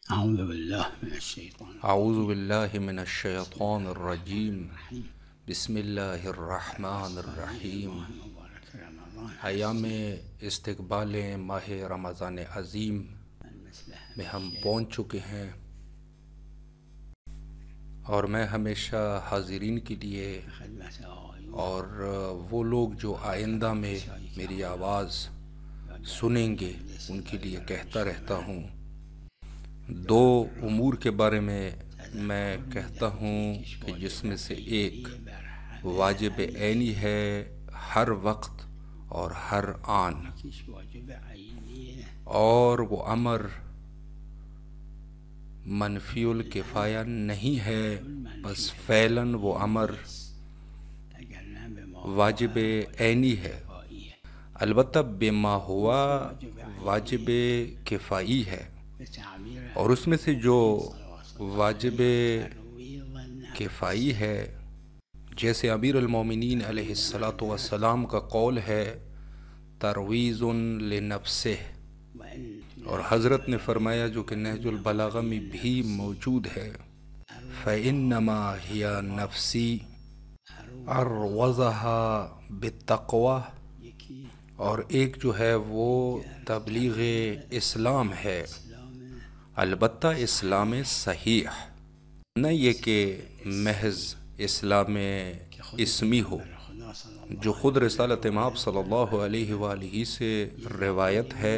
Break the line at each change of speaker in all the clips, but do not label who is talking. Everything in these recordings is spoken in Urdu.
اعوذ باللہ من الشیطان الرجیم بسم اللہ الرحمن الرحیم۔ ایام استقبال ماہ رمضان عظیم میں ہم پہنچ چکے ہیں، اور میں ہمیشہ حاضرین کے لیے اور وہ لوگ جو آئندہ میں میری آواز سنیں گے ان کے لیے کہتا رہتا ہوں، دو امور کے بارے میں کہتا ہوں کہ جس میں سے ایک واجب عینی ہے ہر وقت اور ہر آن، اور وہ امر منفی الکفایہ نہیں ہے، بس فعلاً وہ امر واجب عینی ہے، البتہ بما ہوا واجب کفائی ہے۔ اور اس میں سے جو واجب کفائی ہے، جیسے امیر المومنین علیہ السلام کا قول ہے ترویز لنفسہ، اور حضرت نے فرمایا جو کہ نہج البلاغہ میں بھی موجود ہے، فَإِنَّمَا هِيَ نَفْسِي أَرْوَزَهَا بِالتَّقْوَى، اور ایک جو ہے وہ تبلیغ اسلام ہے، البتہ اسلام صحیح، نہ یہ کہ محض اسلام اسمی ہو، جو خود رسالت مآب صلی اللہ علیہ وآلہ سے روایت ہے،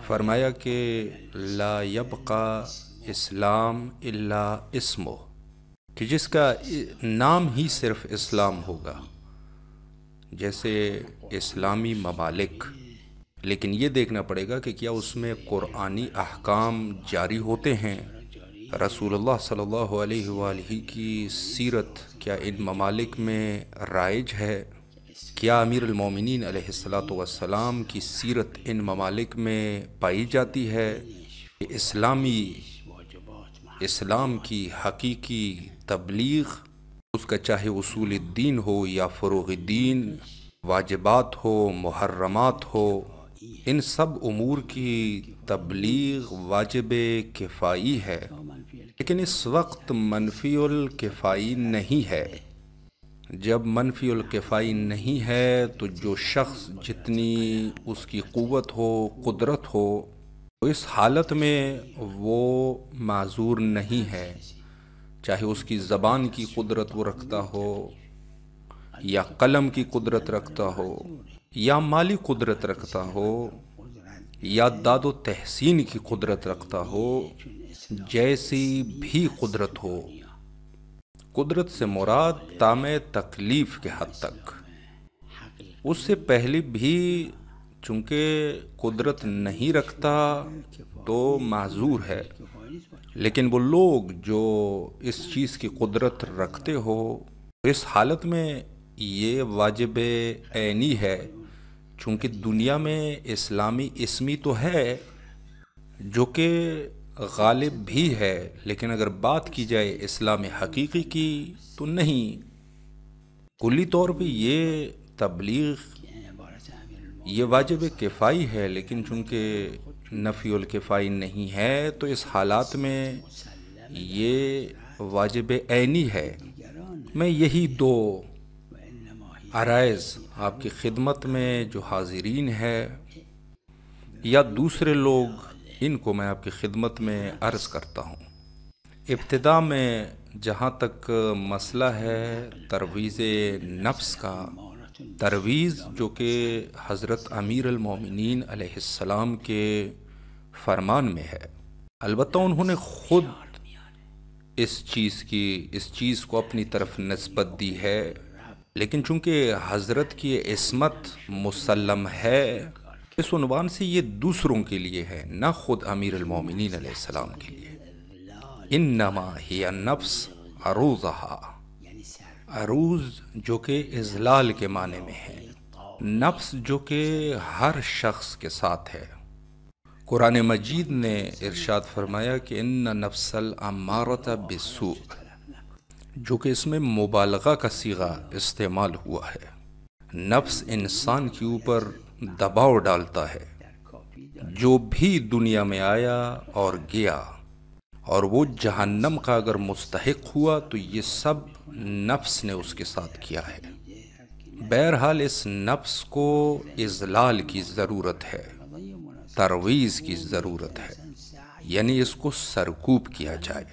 فرمایا کہ لا يبقى اسلام الا اسمہ، کہ جس کا نام ہی صرف اسلام ہوگا، جیسے اسلامی ممالک، لیکن یہ دیکھنا پڑے گا کہ کیا اس میں قرآنی احکام جاری ہوتے ہیں، رسول اللہ صلی اللہ علیہ وآلہ کی سیرت کیا ان ممالک میں رائج ہے، کیا امیر المومنین علیہ السلام کی سیرت ان ممالک میں پائی جاتی ہے، کہ اسلام کی حقیقی تبلیغ، اس کا چاہے اصول الدین ہو یا فروغ الدین، واجبات ہو محرمات ہو، ان سب امور کی تبلیغ واجب کفائی ہے، لیکن اس وقت منفی الکفائی نہیں ہے۔ جب منفی الکفائی نہیں ہے تو جو شخص جتنی اس کی قوت ہو قدرت ہو، تو اس حالت میں وہ معذور نہیں ہے، چاہے اس کی زبان کی قدرت وہ رکھتا ہو، یا قلم کی قدرت رکھتا ہو، یا مالی قدرت رکھتا ہو، یا داد و تحسین کی قدرت رکھتا ہو، جیسی بھی قدرت ہو، قدرت سے مراد تام تکلیف کے حد تک، اس سے پہلے بھی چونکہ قدرت نہیں رکھتا تو معذور ہے، لیکن وہ لوگ جو اس چیز کی قدرت رکھتے ہو، اس حالت میں یہ واجب عینی ہے، چونکہ دنیا میں اسلامی اسمی تو ہے جو کہ غالب بھی ہے، لیکن اگر بات کی جائے اسلام حقیقی کی تو نہیں، کلی طور پہ یہ تبلیغ یہ واجب کفائی ہے، لیکن چونکہ نفی الکفائی نہیں ہے تو اس حالات میں یہ واجب عینی ہے۔ میں یہی دو عرائض آپ کی خدمت میں جو حاضرین ہے یا دوسرے لوگ، ان کو میں آپ کی خدمت میں عرض کرتا ہوں۔ ابتدا میں جہاں تک مسئلہ ہے ترویز نفس کا، ترویز جو کہ حضرت امیر المومنین علیہ السلام کے فرمان میں ہے، البتہ انہوں نے خود اس چیز کو اپنی طرف نسبت دی ہے، لیکن چونکہ حضرت کی عصمت مسلم ہے، اس عنوان سے یہ دوسروں کے لیے ہے، نہ خود امیر المومنین علیہ السلام کے لیے۔ انما ہی النفس عروضہا، عروض جو کہ اذلال کے معنی میں ہے، نفس جو کہ ہر شخص کے ساتھ ہے۔ قرآن مجید نے ارشاد فرمایا کہ ان نفس الامارۃ بالسوء، جو کہ اس میں مبالغہ کا صیغہ استعمال ہوا ہے، نفس انسان کے اوپر دباؤ ڈالتا ہے، جو بھی دنیا میں آیا اور گیا اور وہ جہنم کا اگر مستحق ہوا تو یہ سب نفس نے اس کے ساتھ کیا ہے۔ بہرحال اس نفس کو اذلال کی ضرورت ہے، ترویض کی ضرورت ہے، یعنی اس کو سرکوب کیا جائے۔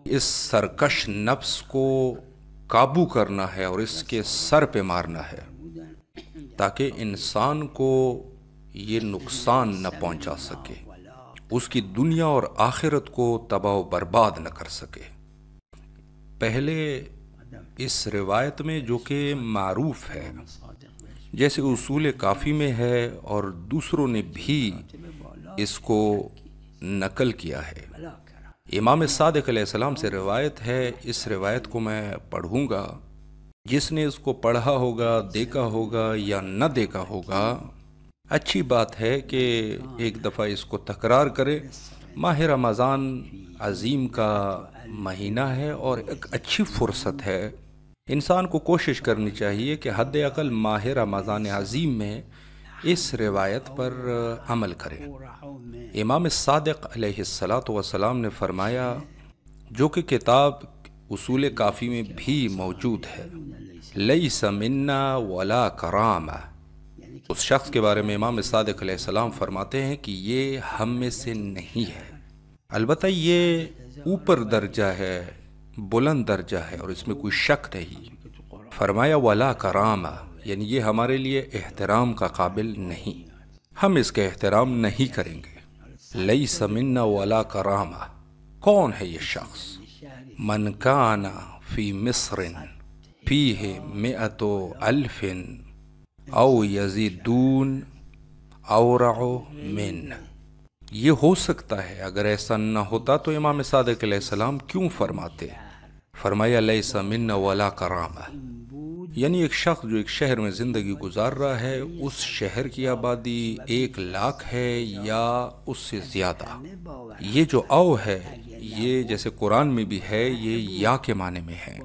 اس سرکش نفس کو قابو کرنا ہے اور اس کے سر پہ مارنا ہے تاکہ انسان کو یہ نقصان نہ پہنچا سکے، اس کی دنیا اور آخرت کو تباہ و برباد نہ کر سکے۔ پہلے اس روایت میں جو کہ معروف ہے، جیسے اصول کافی میں ہے اور دوسروں نے بھی اس کو نقل کیا ہے، امام صادق علیہ السلام سے روایت ہے۔ اس روایت کو میں پڑھوں گا، جس نے اس کو پڑھا ہوگا، دیکھا ہوگا یا نہ دیکھا ہوگا، اچھی بات ہے کہ ایک دفعہ اس کو تکرار کرے۔ ماہ رمضان عظیم کا مہینہ ہے اور ایک اچھی فرصت ہے، انسان کو کوشش کرنی چاہیے کہ حد اقل ماہ رمضان عظیم میں اس روایت پر عمل کرے۔ امام صادق علیہ السلام نے فرمایا، جو کہ کتاب اصول کافی میں بھی موجود ہے، لیس منا ولا کرامہ، اس شخص کے بارے میں امام صادق علیہ السلام فرماتے ہیں کہ یہ ہم میں سے نہیں ہے، البتہ یہ اوپر درجہ ہے، بلند درجہ ہے اور اس میں کوئی شک نہیں۔ فرمایا ولا کرامہ، یعنی یہ ہمارے لیے احترام کا قابل نہیں، ہم اس کا احترام نہیں کریں گے۔ لیس منا ولا کرامہ، کون ہے یہ شخص؟ من کان فی مصر فیہ 100,000 او یزیدون اورع من۔ یہ ہو سکتا ہے، اگر ایسا نہ ہوتا تو امام صادق علیہ السلام کیوں فرماتے؟ فرمایا لیس منا ولا کرامہ، یعنی ایک شخص جو ایک شہر میں زندگی گزار رہا ہے، اس شہر کی آبادی 100,000 ہے یا اس سے زیادہ۔ یہ جو او ہے، یہ جیسے قرآن میں بھی ہے، یہ یا کے معنی میں ہے،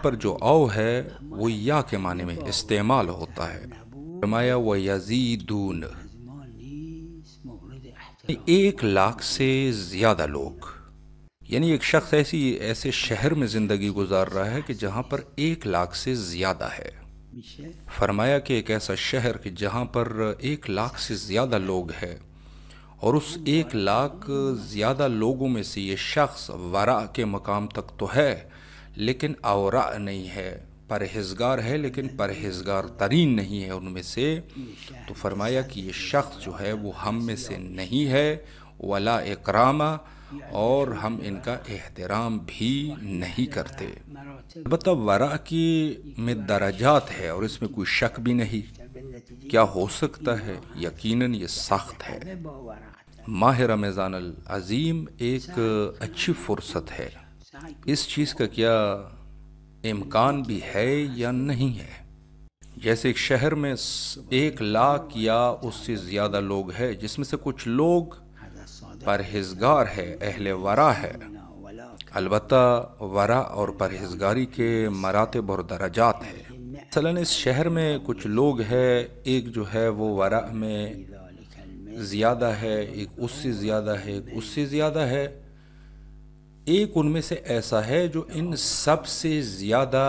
پر جو او ہے وہ یا کے معنی میں استعمال ہوتا ہے۔ فرمایا وَيَزِيدُونَ، 100,000 سے زیادہ لوگ، یعنی ایک شخص ایسے شہر میں زندگی گزار رہا ہے کہ جہاں پر 100,000 سے زیادہ ہے۔ فرمایا کہ ایک ایسا شہر کہ جہاں پر 100,000 سے زیادہ لوگ ہیں اور اس 100,000 زیادہ لوگوں میں سے یہ شخص ورع کے مقام تک تو ہے لیکن اورع نہیں ہے، پرہیزگار ہے لیکن پرہیزگار ترین نہیں ہے ان میں سے، تو فرمایا کہ یہ شخص جو ہے وہ ہم میں سے نہیں ہے، ولا اکرامہ، اور ہم ان کا احترام بھی نہیں کرتے۔ البتہ ورع کی میں درجات ہے اور اس میں کوئی شک بھی نہیں۔ کیا ہو سکتا ہے؟ یقیناً یہ سخت ہے۔ ماہ رمضان العظیم ایک اچھی فرصت ہے، اس چیز کا کیا امکان بھی ہے یا نہیں ہے؟ جیسے ایک شہر میں 100,000 یا اس سے زیادہ لوگ ہیں، جس میں سے کچھ لوگ پرہیزگار ہے، اہل ورع ہے، البتہ ورع اور پرہیزگاری کے مراتب اور درجات ہے۔ مثلا اس شہر میں کچھ لوگ ہیں، ایک جو ہے وہ ورع میں زیادہ ہے، ایک اس سے زیادہ ہے، ایک اس سے زیادہ ہے، ایک ان میں سے ایسا ہے جو ان سب سے زیادہ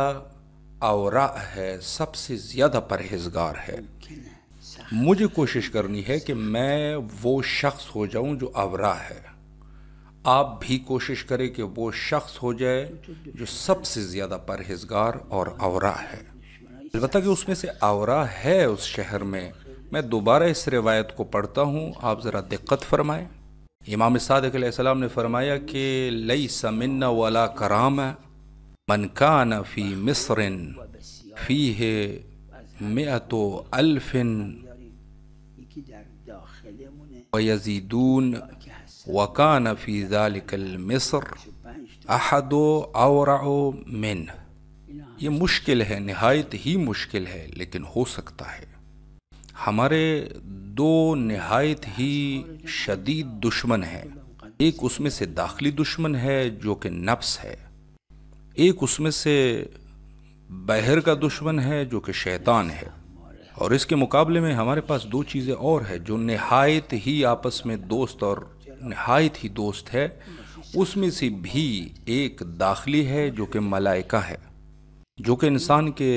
اورع ہے، سب سے زیادہ پرہیزگار ہے۔ مجھے کوشش کرنی ہے کہ میں وہ شخص ہو جاؤں جو اورع ہے، آپ بھی کوشش کریں کہ وہ شخص ہو جائے جو سب سے زیادہ پرہیزگار اور اورع ہے۔ البتہ کہ اس میں سے اورع ہے اس شہر میں، میں دوبارہ اس روایت کو پڑھتا ہوں، آپ ذرا دقت فرمائیں۔ امام صادق علیہ السلام نے فرمایا کہ لیس منا ولا کرامہ من کان فی مصر فیہ 100,000 ویزیدون وکان فی ذلک المصر احد اورع منہ۔ یہ مشکل ہے، نہایت ہی مشکل ہے، لیکن ہو سکتا ہے۔ ہمارے دو نہایت ہی شدید دشمن ہیں، ایک اس میں سے داخلی دشمن ہے جو کہ نفس ہے، ایک اس میں سے باہر کا دشمن ہے جو کہ شیطان ہے۔ اور اس کے مقابلے میں ہمارے پاس دو چیزیں اور ہیں جو نہایت ہی آپس میں دوست اور نہایت ہی دوست ہے. اس میں سے بھی ایک داخلی ہے جو کہ ملائکہ ہے، جو کہ انسان کے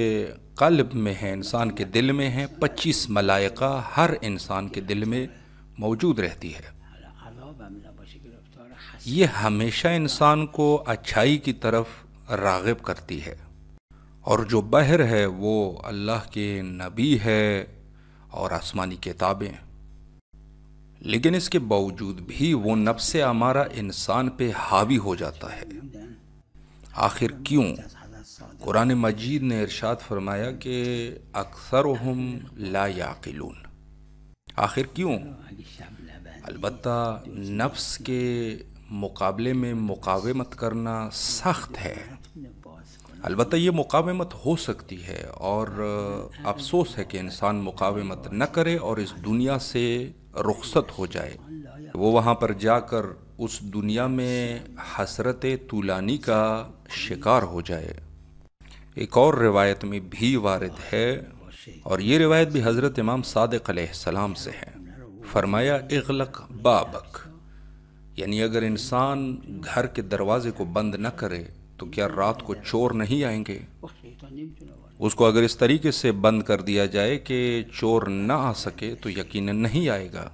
قلب میں ہے، انسان کے دل میں ہے. 25 ملائکہ ہر انسان کے دل میں موجود رہتی ہے. یہ ہمیشہ انسان کو اچھائی کی طرف راغب کرتی ہے. اور جو بحر ہے وہ اللہ کے نبی ہے اور آسمانی کتابیں. لیکن اس کے باوجود بھی وہ نفس ہمارا انسان پہ حاوی ہو جاتا ہے. آخر کیوں؟ قرآن مجید نے ارشاد فرمایا کہ اکثرهم لا یعقلون. آخر کیوں؟ البتہ نفس کے مقابلے میں مقاومت کرنا سخت ہے. البتہ یہ مقاومت ہو سکتی ہے، اور افسوس ہے کہ انسان مقاومت نہ کرے اور اس دنیا سے رخصت ہو جائے. وہ وہاں پر جا کر اس دنیا میں حسرت طولانی کا شکار ہو جائے. ایک اور روایت میں بھی وارد ہے، اور یہ روایت بھی حضرت امام صادق علیہ السلام سے ہے. فرمایا اغلق بابک، یعنی اگر انسان گھر کے دروازے کو بند نہ کرے تو کیا رات کو چور نہیں آئیں گے؟ اس کو اگر اس طریقے سے بند کر دیا جائے کہ چور نہ آ سکے تو یقیناً نہیں آئے گا.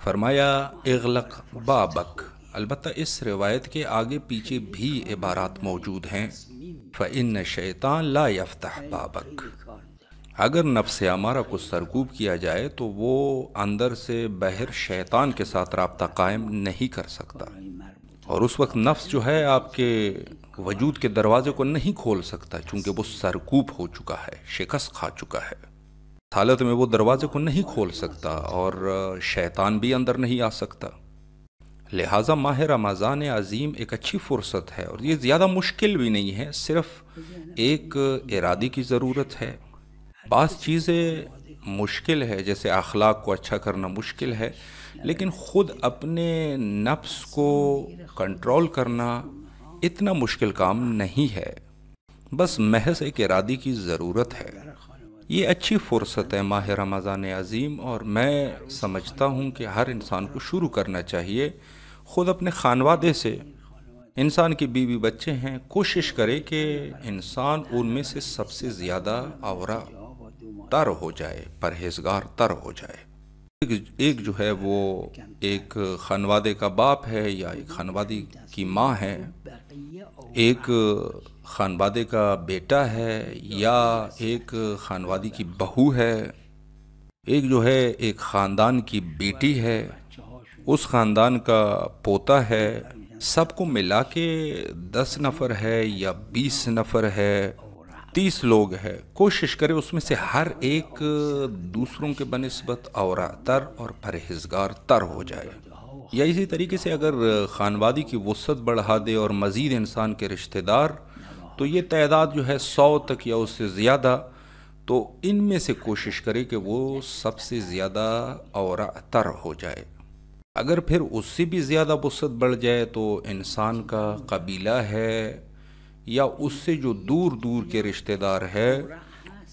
فرمایا اغلق بابک. البتہ اس روایت کے آگے پیچھے بھی عبارات موجود ہیں. فإن الشیطان لا یفتح بابک. اگر نفس ہمارا کو سرکوب کیا جائے تو وہ اندر سے باہر شیطان کے ساتھ رابطہ قائم نہیں کر سکتا، اور اس وقت نفس جو ہے آپ کے وجود کے دروازے کو نہیں کھول سکتا، چونکہ وہ سرکوب ہو چکا ہے، شکست کھا چکا ہے. حالت میں وہ دروازے کو نہیں کھول سکتا اور شیطان بھی اندر نہیں آ سکتا. لہٰذا ماہ رمضان عظیم ایک اچھی فرصت ہے، اور یہ زیادہ مشکل بھی نہیں ہے، صرف ایک ارادے کی ضرورت ہے. بعض چیزیں مشکل ہے، جیسے اخلاق کو اچھا کرنا مشکل ہے، لیکن خود اپنے نفس کو کنٹرول کرنا اتنا مشکل کام نہیں ہے. بس محض ایک ارادے کی ضرورت ہے. یہ اچھی فرصت ہے ماہ رمضان عظیم، اور میں سمجھتا ہوں کہ ہر انسان کو شروع کرنا چاہیے خود اپنے خانوادے سے. انسان کی بیوی بچے ہیں، کوشش کرے کہ انسان ان میں سے سب سے زیادہ اورا تر ہو جائے، پرہیزگار تر ہو جائے. ایک جو ہے وہ ایک خانوادے کا باپ ہے، یا ایک خانوادے کی ماں ہے، ایک خانوادے کا بیٹا ہے، یا ایک خانوادے کی بہو ہے، ایک جو ہے ایک خاندان کی بیٹی ہے، اس خاندان کا پوتا ہے. سب کو ملا کے 10 نفر ہے یا 20 نفر ہے، 30 لوگ ہے. کوشش کرے اس میں سے ہر ایک دوسروں کے بنسبت اورا تر اور پرہیزگار تر ہو جائے. یا اسی طریقے سے اگر خانوادی کی وسعت بڑھا دے اور مزید انسان کے رشتہ دار، تو یہ تعداد جو ہے 100 تک یا اس سے زیادہ، تو ان میں سے کوشش کرے کہ وہ سب سے زیادہ اورا تر ہو جائے. اگر پھر اس سے بھی زیادہ وسعت بڑھ جائے تو انسان کا قبیلہ ہے یا اس سے جو دور دور کے رشتہ دار ہے،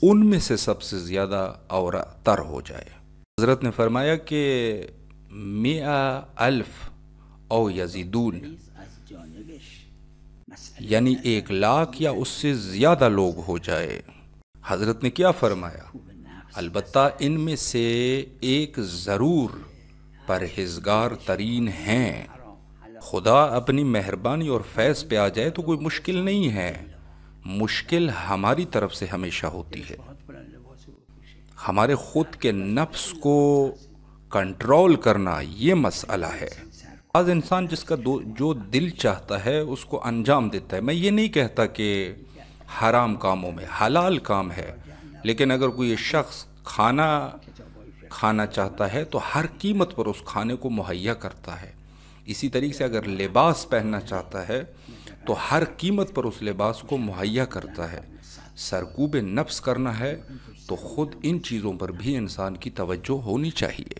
ان میں سے سب سے زیادہ اورا تر ہو جائے. حضرت نے فرمایا کہ 100,000 او یزیدون، یعنی 100,000 یا اس سے زیادہ لوگ ہو جائے. حضرت نے کیا فرمایا؟ البتہ ان میں سے ایک ضرور پرہیزگار ترین ہیں. خدا اپنی مہربانی اور فیض پہ آ جائے تو کوئی مشکل نہیں ہے. مشکل ہماری طرف سے ہمیشہ ہوتی ہے، ہمارے خود کے نفس کو کنٹرول کرنا یہ مسئلہ ہے. بعض انسان جس کا جو دل چاہتا ہے اس کو انجام دیتا ہے. میں یہ نہیں کہتا کہ حرام کاموں میں، حلال کام ہے، لیکن اگر کوئی شخص کھانا چاہتا ہے تو ہر قیمت پر اس کھانے کو مہیا کرتا ہے. اسی طریقے سے اگر لباس پہننا چاہتا ہے تو ہر قیمت پر اس لباس کو مہیا کرتا ہے. سرکوب نفس کرنا ہے تو خود ان چیزوں پر بھی انسان کی توجہ ہونی چاہیے.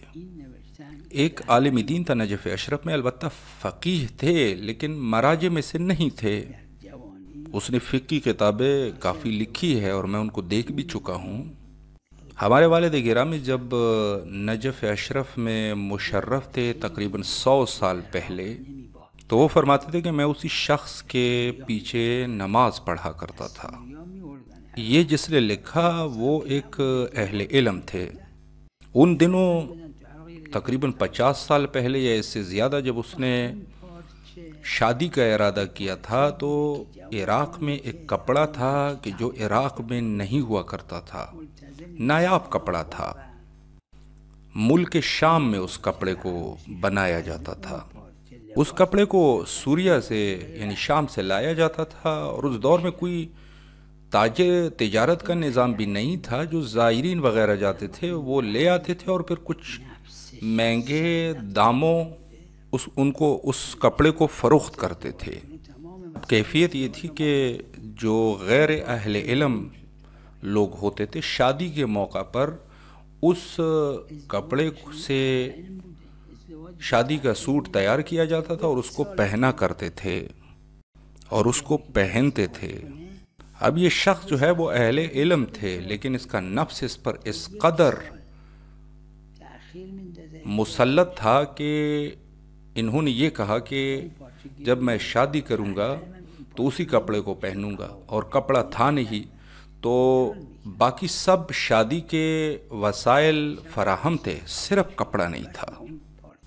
ایک عالم دین تھا نجف اشرف میں، البتہ فقیہ تھے لیکن مراجع میں سے نہیں تھے. اس نے فقہ کی کتابیں کافی لکھی ہے اور میں ان کو دیکھ بھی چکا ہوں. ہمارے والد گرامی جب نجف اشرف میں مشرف تھے تقریباً 100 سال پہلے، تو وہ فرماتے تھے کہ میں اسی شخص کے پیچھے نماز پڑھا کرتا تھا۔ یہ جس نے لکھا وہ ایک اہل علم تھے۔ ان دنوں تقریباً 50 سال پہلے یا اس سے زیادہ جب اس نے شادی کا ارادہ کیا تھا تو عراق میں ایک کپڑا تھا کہ جو عراق میں نہیں ہوا کرتا تھا، نایاب کپڑا تھا، ملک شام میں اس کپڑے کو بنایا جاتا تھا۔ اس کپڑے کو سوریا سے یعنی شام سے لایا جاتا تھا، اور اس دور میں کوئی تجارت کا نظام بھی نہیں تھا۔ جو زائرین وغیرہ جاتے تھے وہ لے آتے تھے اور پھر کچھ مہنگے داموں ان کو اس کپڑے کو فروخت کرتے تھے۔ کیفیت یہ تھی کہ جو غیر اہل علم لوگ ہوتے تھے شادی کے موقع پر اس کپڑے سے شادی کا سوٹ تیار کیا جاتا تھا اور اس کو پہنا کرتے تھے اور اس کو پہنتے تھے۔ اب یہ شخص جو ہے وہ اہل علم تھے، لیکن اس کا نفس اس پر اس قدر مسلط تھا کہ انہوں نے یہ کہا کہ جب میں شادی کروں گا تو اسی کپڑے کو پہنوں گا، اور کپڑا تھا نہیں تو باقی سب شادی کے وسائل فراہم تھے، صرف کپڑا نہیں تھا۔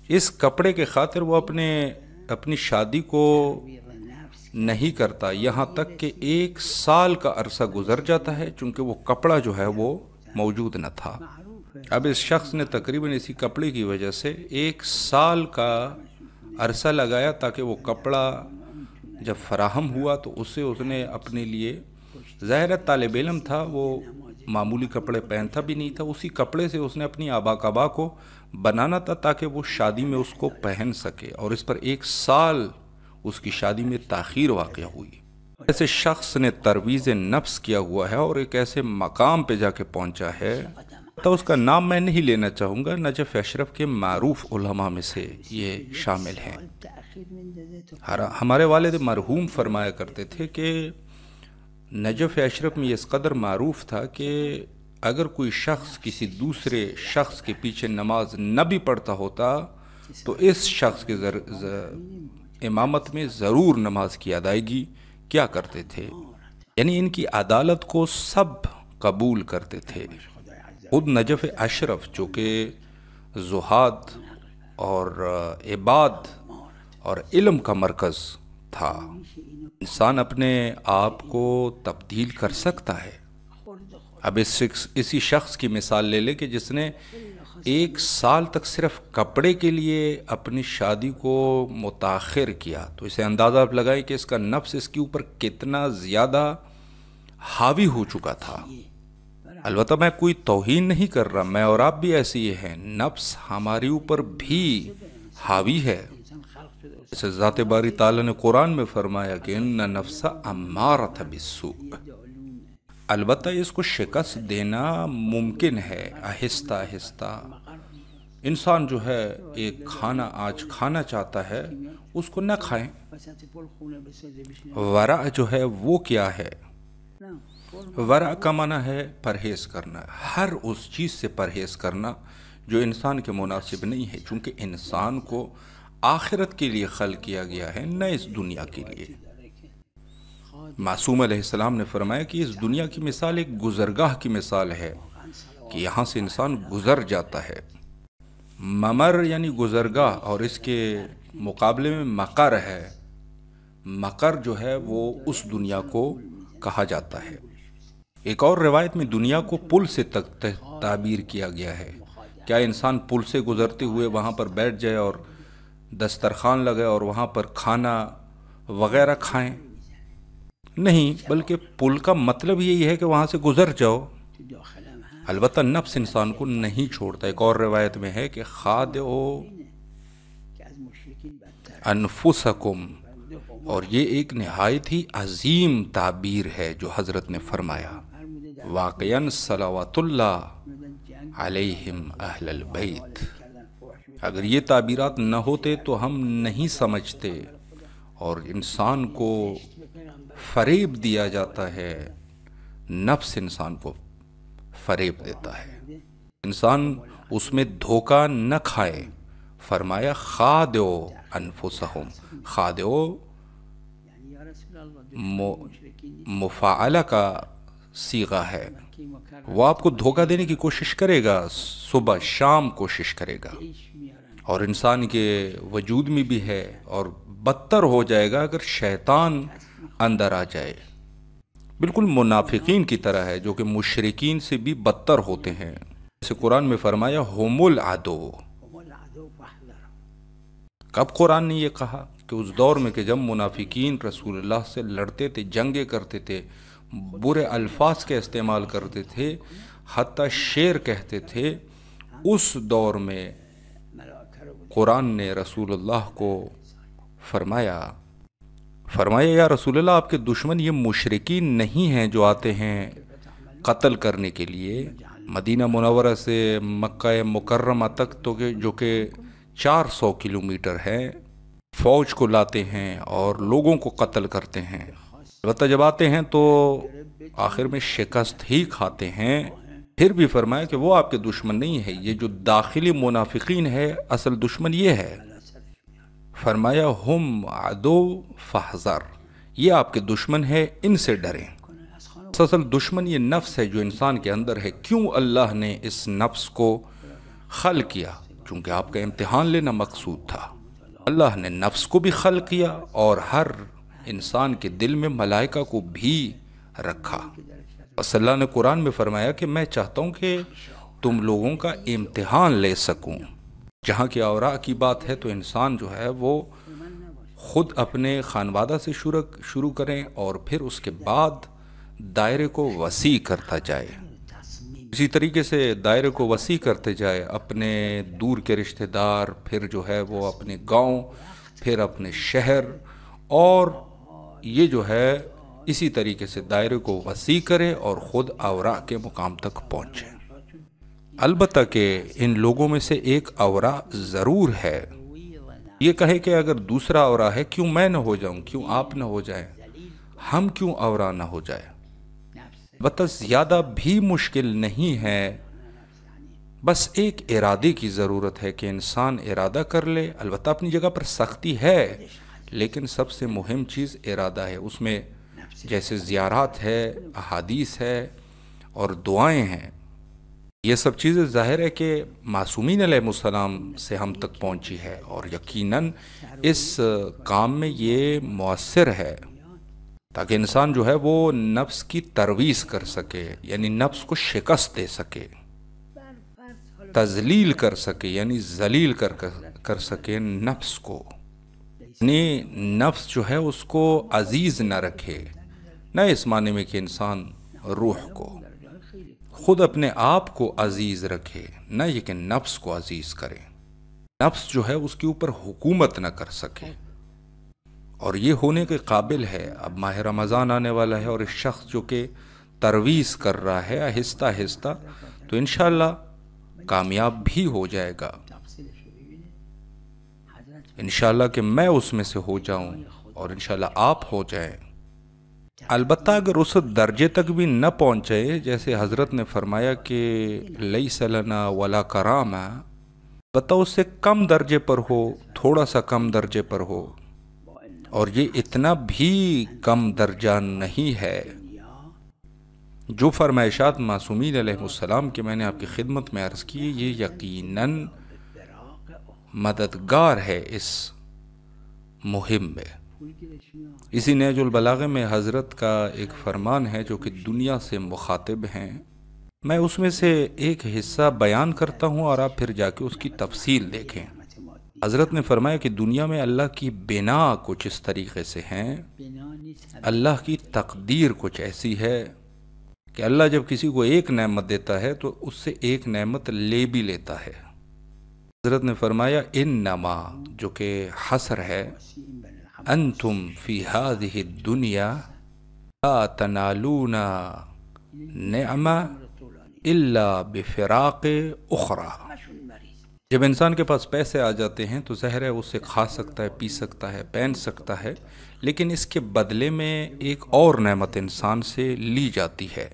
اس کپڑے کے خاطر وہ اپنی شادی کو نہیں کرتا، یہاں تک کہ 1 سال کا عرصہ گزر جاتا ہے، چونکہ وہ کپڑا جو ہے وہ موجود نہ تھا۔ اب اس شخص نے تقریباً اسی کپڑے کی وجہ سے 1 سال کا عرصہ لگایا تاکہ وہ کپڑا جب فراہم ہوا تو اس نے اپنے لیے، ظاہر طالب علم تھا، وہ معمولی کپڑے پہنتا بھی نہیں تھا، اسی کپڑے سے اس نے اپنی آبا کبا کو بنانا تھا تاکہ وہ شادی میں اس کو پہن سکے، اور اس پر 1 سال اس کی شادی میں تاخیر واقع ہوئی۔ ایسے شخص نے ترویج نفس کیا ہوا ہے اور ایک ایسے مقام پہ جا کے پہنچا ہے، تو اس کا نام میں نہیں لینا چاہوں گا، نجف اشرف کے معروف علماء میں سے یہ شامل ہیں۔ ہمارے والد مرحوم فرمایا کرتے تھے کہ نجف اشرف میں یہ اس قدر معروف تھا کہ اگر کوئی شخص کسی دوسرے شخص کے پیچھے نماز نہ بھی پڑھتا ہوتا تو اس شخص کے امامت میں ضرور نماز کی ادائیگی کیا کرتے تھے، یعنی ان کی عدالت کو سب قبول کرتے تھے۔ خود نجف اشرف جو کہ زہاد اور عباد اور علم کا مرکز تھا، انسان اپنے آپ کو تبدیل کر سکتا ہے۔ اب اسی شخص کی مثال لے لے کہ جس نے 1 سال تک صرف کپڑے کے لیے اپنی شادی کو متاخر کیا، تو اسے اندازہ آپ لگائیں کہ اس کا نفس اس کے اوپر کتنا زیادہ حاوی ہو چکا تھا۔ البتہ میں کوئی توہین نہیں کر رہا، میں اور آپ بھی ایسے ہی ہیں، نفس ہمارے اوپر بھی حاوی ہے۔ جیسے ذات باری تعالیٰ نے قرآن میں فرمایا کہ ان نفس امارۃ بالسوء، البتہ اس کو شکست دینا ممکن ہے، آہستہ آہستہ۔ انسان جو ہے ایک کھانا آج کھانا چاہتا ہے، اس کو نہ کھائیں۔ ورع جو ہے وہ کیا ہے؟ ورع کا معنی ہے پرہیز کرنا، ہر اس چیز سے پرہیز کرنا جو انسان کے مناسب نہیں ہے، چونکہ انسان کو آخرت کے لیے خلق کیا گیا ہے، نہ اس دنیا کے لیے۔ معصوم علیہ السلام نے فرمایا کہ اس دنیا کی مثال ایک گزرگاہ کی مثال ہے کہ یہاں سے انسان گزر جاتا ہے۔ ممر یعنی گزرگاہ، اور اس کے مقابلے میں مقر ہے۔ مقر جو ہے وہ اس دنیا کو کہا جاتا ہے۔ ایک اور روایت میں دنیا کو پل سے تعبیر کیا گیا ہے۔ کیا انسان پل سے گزرتے ہوئے وہاں پر بیٹھ جائے اور دسترخوان لگائے اور وہاں پر کھانا وغیرہ کھائیں؟ نہیں، بلکہ پل کا مطلب یہی ہے کہ وہاں سے گزر جاؤ۔ البتہ نفس انسان کو نہیں چھوڑتا۔ ایک اور روایت میں ہے کہ خادعو انفسکم، اور یہ ایک نہایت ہی عظیم تعبیر ہے جو حضرت نے فرمایا، واقعاً صلوات اللہ علیہم اہل البیت۔ اگر یہ تعبیرات نہ ہوتے تو ہم نہیں سمجھتے، اور انسان کو فریب دیا جاتا ہے، نفس انسان کو فریب دیتا ہے۔ انسان اس میں دھوکہ نہ کھائے۔ فرمایا خادعو انفسہم، خادعو مفاعلہ کا صیغہ ہے، وہ آپ کو دھوکہ دینے کی کوشش کرے گا، صبح شام کوشش کرے گا، اور انسان کے وجود میں بھی ہے، اور بدتر ہو جائے گا اگر شیطان اندر آ جائے۔ بالکل منافقین کی طرح ہے، جو کہ مشرکین سے بھی بدتر ہوتے ہیں۔ جیسے قرآن میں فرمایا ہم العدو۔ کب قرآن نے یہ کہا؟ کہ اس دور میں کہ جب منافقین رسول اللہ سے لڑتے تھے، جنگیں کرتے تھے، برے الفاظ کے استعمال کرتے تھے، حتیٰ شعر کہتے تھے، اس دور میں قرآن نے رسول اللہ کو فرمایا یا رسول اللہ، آپ کے دشمن یہ مشرکین نہیں ہیں جو آتے ہیں قتل کرنے کے لیے مدینہ منورہ سے مکہ مکرمہ تک، تو کہ جو کہ 400 کلومیٹر ہے، فوج کو لاتے ہیں اور لوگوں کو قتل کرتے ہیں۔ البتہ جب آتے ہیں تو آخر میں شکست ہی کھاتے ہیں۔ پھر بھی فرمایا کہ وہ آپ کے دشمن نہیں ہے، یہ جو داخلی منافقین ہے اصل دشمن یہ ہے۔ فرمایا ہم عدو فاحذر، یہ آپ کے دشمن ہے، ان سے ڈریں۔ اصل دشمن یہ نفس ہے جو انسان کے اندر ہے۔ کیوں اللہ نے اس نفس کو خلق کیا؟ چونکہ آپ کا امتحان لینا مقصود تھا۔ اللہ نے نفس کو بھی خلق کیا اور ہر انسان کے دل میں ملائکہ کو بھی رکھا۔ بس اللہ نے قرآن میں فرمایا کہ میں چاہتا ہوں کہ تم لوگوں کا امتحان لے سکوں۔ جہاں کی اوراق کی بات ہے تو انسان جو ہے وہ خود اپنے خانوادہ سے شروع کریں اور پھر اس کے بعد دائرے کو وسیع کرتا جائے۔ اسی طریقے سے دائرے کو وسیع کرتے جائے، اپنے دور کے رشتہ دار، پھر جو ہے وہ اپنے گاؤں، پھر اپنے شہر، اور یہ جو ہے اسی طریقے سے دائرے کو وسیع کرے اور خود اوراق کے مقام تک پہنچے۔ البتہ کہ ان لوگوں میں سے ایک اورا ضرور ہے، یہ کہے کہ اگر دوسرا اورا ہے کیوں میں نہ ہو جاؤں، کیوں آپ نہ ہو جائیں، ہم کیوں اورا نہ ہو جائے۔ البتہ زیادہ بھی مشکل نہیں ہے، بس ایک ارادے کی ضرورت ہے کہ انسان ارادہ کر لے۔ البتہ اپنی جگہ پر سختی ہے، لیکن سب سے مہم چیز ارادہ ہے۔ اس میں جیسے زیارات ہے، احادیث ہے اور دعائیں ہیں، یہ سب چیزیں ظاہر ہے کہ معصومین علیہ السلام سے ہم تک پہنچی ہے، اور یقیناً اس کام میں یہ مؤثر ہے تاکہ انسان جو ہے وہ نفس کی ترویج کر سکے، یعنی نفس کو شکست دے سکے، تذلیل کر سکے، یعنی ذلیل کر سکے نفس کو، یعنی نفس جو ہے اس کو عزیز نہ رکھے، نہ اس معنی میں کہ انسان روح کو، خود اپنے آپ کو عزیز رکھے، نہ یہ کہ نفس کو عزیز کرے، نفس جو ہے اس کے اوپر حکومت نہ کر سکے، اور یہ ہونے کے قابل ہے۔ اب ماہ رمضان آنے والا ہے اور اس شخص جو کہ ترویج کر رہا ہے آہستہ آہستہ، تو انشاءاللہ کامیاب بھی ہو جائے گا، انشاءاللہ کہ میں اس میں سے ہو جاؤں اور انشاءاللہ آپ ہو جائیں۔ البتہ اگر اس درجے تک بھی نہ پہنچے، جیسے حضرت نے فرمایا کہ لیس لنا ولا کرامہ، البتہ اس سے کم درجے پر ہو، تھوڑا سا کم درجے پر ہو، اور یہ اتنا بھی کم درجہ نہیں ہے۔ جو فرمائشات معصومین علیہ السلام کے میں نے آپ کی خدمت میں عرض کی، یہ یقیناً مددگار ہے اس مہم میں۔ اسی نہج البلاغہ میں حضرت کا ایک فرمان ہے جو کہ دنیا سے مخاطب ہیں، میں اس میں سے ایک حصہ بیان کرتا ہوں اور آپ پھر جا کے اس کی تفصیل دیکھیں۔ حضرت نے فرمایا کہ دنیا میں اللہ کی بنا کچھ اس طریقے سے ہیں، اللہ کی تقدیر کچھ ایسی ہے کہ اللہ جب کسی کو ایک نعمت دیتا ہے تو اس سے ایک نعمت لے بھی لیتا ہے۔ حضرت نے فرمایا انما، جو کہ حصر ہے، انتم فی هذه الدنیا لا تنالون نعمہ الا بفراق اخرى۔ جب انسان کے پاس پیسے آ جاتے ہیں تو ظاہر ہے اس سے کھا سکتا ہے، پی سکتا ہے، پہن سکتا ہے، لیکن اس کے بدلے میں ایک اور نعمت انسان سے لی جاتی ہے،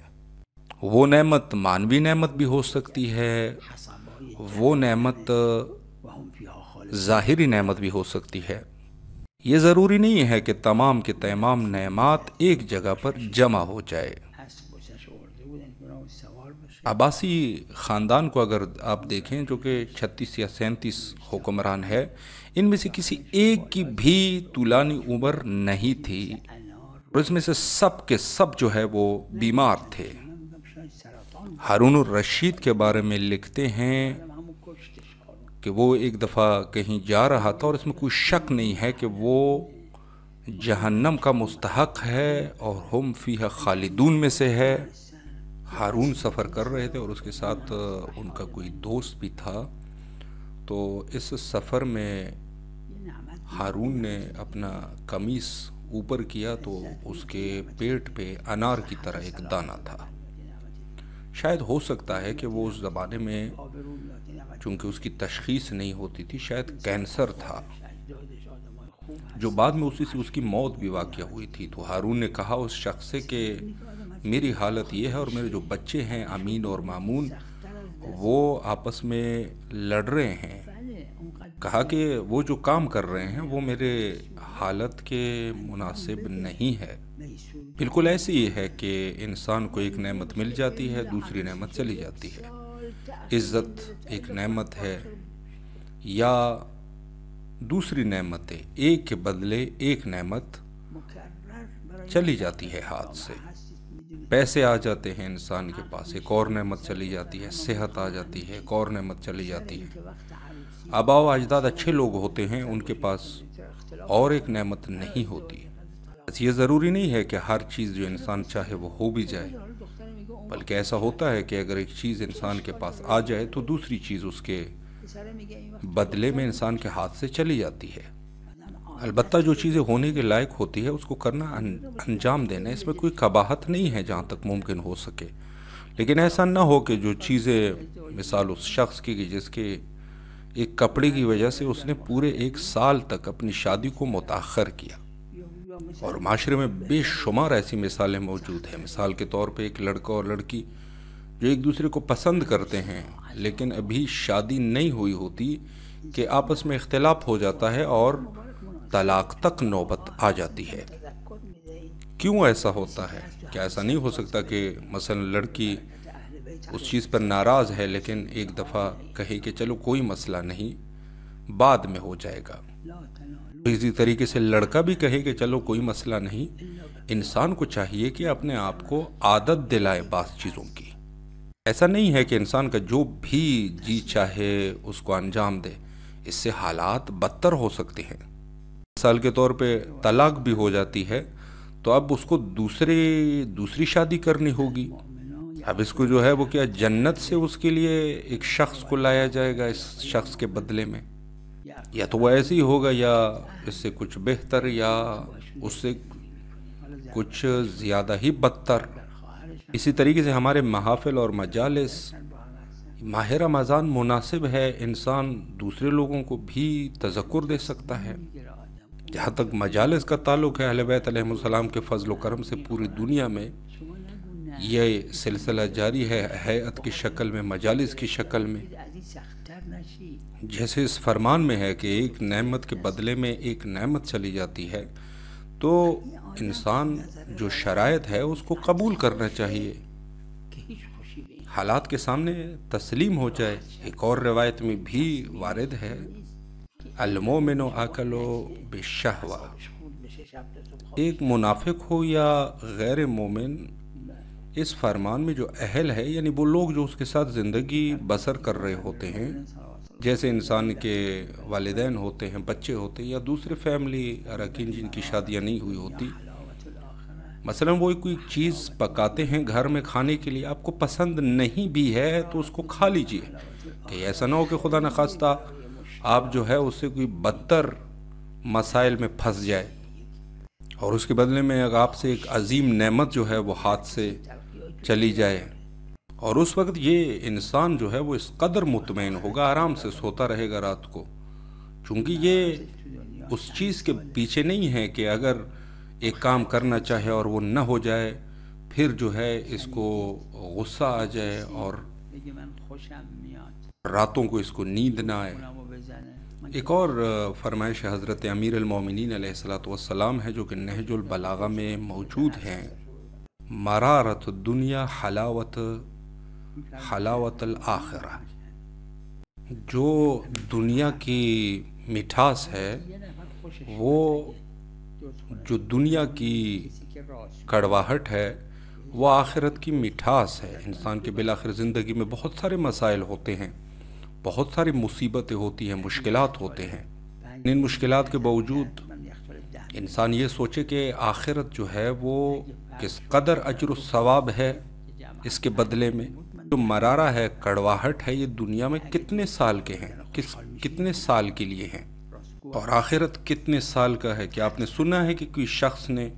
وہ نعمت مانوی نعمت بھی ہو سکتی ہے، وہ نعمت ظاہری نعمت بھی ہو سکتی ہے۔ یہ ضروری نہیں ہے کہ تمام کے تمام نعمات ایک جگہ پر جمع ہو جائے۔ عباسی خاندان کو اگر آپ دیکھیں، جو کہ 36 یا 37 حکمران ہے، ان میں سے کسی ایک کی بھی طولانی عمر نہیں تھی، اور اس میں سے سب کے سب جو ہے وہ بیمار تھے۔ ہارون الرشید کے بارے میں لکھتے ہیں کہ وہ ایک دفعہ کہیں جا رہا تھا، اور اس میں کوئی شک نہیں ہے کہ وہ جہنم کا مستحق ہے اور ہم فیہا خالدون میں سے ہے۔ ہارون سفر کر رہے تھے اور اس کے ساتھ ان کا کوئی دوست بھی تھا، تو اس سفر میں ہارون نے اپنا قمیص اوپر کیا تو اس کے پیٹ پہ انار کی طرح ایک دانہ تھا۔ شاید ہو سکتا ہے کہ وہ اس زمانے میں، چونکہ اس کی تشخیص نہیں ہوتی تھی، شاید کینسر تھا، جو بعد میں اسی سے اس کی موت بھی واقع ہوئی تھی۔ تو ہارون نے کہا اس شخص سے کہ میری حالت یہ ہے، اور میرے جو بچے ہیں امین اور مامون، وہ آپس میں لڑ رہے ہیں۔ کہا کہ وہ جو کام کر رہے ہیں وہ میرے حالت کے مناسب نہیں ہے۔ بالکل ایسے ہی ہے کہ انسان کو ایک نعمت مل جاتی ہے، دوسری نعمت چلی جاتی ہے۔ عزت ایک نعمت ہے، یا دوسری نعمتیں ایک کے بدلے ایک نعمت چلی جاتی ہے ہاتھ سے۔ پیسے آ جاتے ہیں انسان کے پاس، ایک اور نعمت چلی جاتی ہے۔ صحت آ جاتی ہے، ایک اور نعمت چلی جاتی ہے۔ آباء و اجداد اچھے لوگ ہوتے ہیں، ان کے پاس اور ایک نعمت نہیں ہوتی۔ بس یہ ضروری نہیں ہے کہ ہر چیز جو انسان چاہے وہ ہو بھی جائے، بلکہ ایسا ہوتا ہے کہ اگر ایک چیز انسان کے پاس آ جائے تو دوسری چیز اس کے بدلے میں انسان کے ہاتھ سے چلی جاتی ہے۔ البتہ جو چیزیں ہونے کے لائق ہوتی ہے اس کو کرنا، انجام دینا، اس میں کوئی قباحت نہیں ہے جہاں تک ممکن ہو سکے۔ لیکن ایسا نہ ہو کہ جو چیزیں، مثال اس شخص کی جس کے ایک کپڑے کی وجہ سے اس نے پورے 1 سال تک اپنی شادی کو متاخر کیا، اور معاشرے میں بے شمار ایسی مثالیں موجود ہیں۔ مثال کے طور پہ ایک لڑکا اور لڑکی جو ایک دوسرے کو پسند کرتے ہیں لیکن ابھی شادی نہیں ہوئی ہوتی، کہ آپس میں اختلاف ہو جاتا ہے اور طلاق تک نوبت آ جاتی ہے۔ کیوں ایسا ہوتا ہے؟ کیا ایسا نہیں ہو سکتا کہ مثلا لڑکی اس چیز پر ناراض ہے لیکن ایک دفعہ کہے کہ چلو کوئی مسئلہ نہیں، بعد میں ہو جائے گا؟ اسی طریقے سے لڑکا بھی کہے کہ چلو کوئی مسئلہ نہیں۔ انسان کو چاہیے کہ اپنے آپ کو عادت دلائے بعض چیزوں کی۔ ایسا نہیں ہے کہ انسان کا جو بھی جی چاہے اس کو انجام دے، اس سے حالات بدتر ہو سکتے ہیں۔ مثال کے طور پہ طلاق بھی ہو جاتی ہے تو اب اس کو دوسری شادی کرنی ہوگی۔ اب اس کو جو ہے وہ کیا جنت سے اس کے لیے ایک شخص کو لایا جائے گا اس شخص کے بدلے میں، یا تو وہ ایسے ہی ہوگا، یا اس سے کچھ بہتر، یا اس سے کچھ زیادہ ہی بدتر۔ اسی طریقے سے ہمارے محافل اور مجالس، ماہ رمضان مناسب ہے، انسان دوسرے لوگوں کو بھی تذکر دے سکتا ہے۔ جہاں تک مجالس کا تعلق ہے، اہل بیت علیہ السلام کے فضل و کرم سے پوری دنیا میں یہ سلسلہ جاری ہے، ہیئت کی شکل میں، مجالس کی شکل میں۔ جیسے اس فرمان میں ہے کہ ایک نعمت کے بدلے میں ایک نعمت چلی جاتی ہے، تو انسان جو شرائط ہے اس کو قبول کرنا چاہیے، حالات کے سامنے تسلیم ہو جائے۔ ایک اور روایت میں بھی وارد ہے، المومن آکل بالشہوہ، ایک منافق ہو یا غیر مومن، اس فرمان میں جو اہل ہے یعنی وہ لوگ جو اس کے ساتھ زندگی بسر کر رہے ہوتے ہیں، جیسے انسان کے والدین ہوتے ہیں، بچے ہوتے ہیں، یا دوسرے فیملی اراکین جن کی شادیاں نہیں ہوئی ہوتی، مثلا وہ کوئی چیز پکاتے ہیں گھر میں کھانے کے لیے، آپ کو پسند نہیں بھی ہے تو اس کو کھا لیجئے، کہ ایسا نہ ہو کہ خدا نخواستہ آپ جو ہے اس سے کوئی بدتر مسائل میں پھنس جائے، اور اس کے بدلے میں اگر آپ سے ایک عظیم نعمت جو ہے وہ ہاتھ سے چلی جائے، اور اس وقت یہ انسان جو ہے وہ اس قدر مطمئن ہوگا، آرام سے سوتا رہے گا رات کو، چونکہ یہ اس چیز کے پیچھے نہیں ہے کہ اگر ایک کام کرنا چاہے اور وہ نہ ہو جائے پھر جو ہے اس کو غصہ آ جائے اور راتوں کو اس کو نیند نہ آئے۔ ایک اور فرمائش حضرت امیر المومنین علیہ الصلوۃ والسلام ہے جو کہ نہج البلاغہ میں موجود ہیں، مرارت الدنیا حلاوت الآخرہ۔ جو دنیا کی مٹھاس ہے، وہ جو دنیا کی کڑواہٹ ہے، وہ آخرت کی مٹھاس ہے۔ انسان کے بالآخر زندگی میں بہت سارے مسائل ہوتے ہیں، بہت ساری مصیبتیں ہوتی ہیں، مشکلات ہوتے ہیں۔ ان مشکلات کے باوجود انسان یہ سوچے کہ آخرت جو ہے وہ کس قدر اجر و ثواب ہے اس کے بدلے میں۔ جو مرارہ ہے، کڑواہٹ ہے، یہ دنیا میں کتنے سال کے ہیں، کتنے سال کے لیے ہیں، اور آخرت کتنے سال کا ہے۔ کہ آپ نے سنا ہے کہ کوئی شخص نے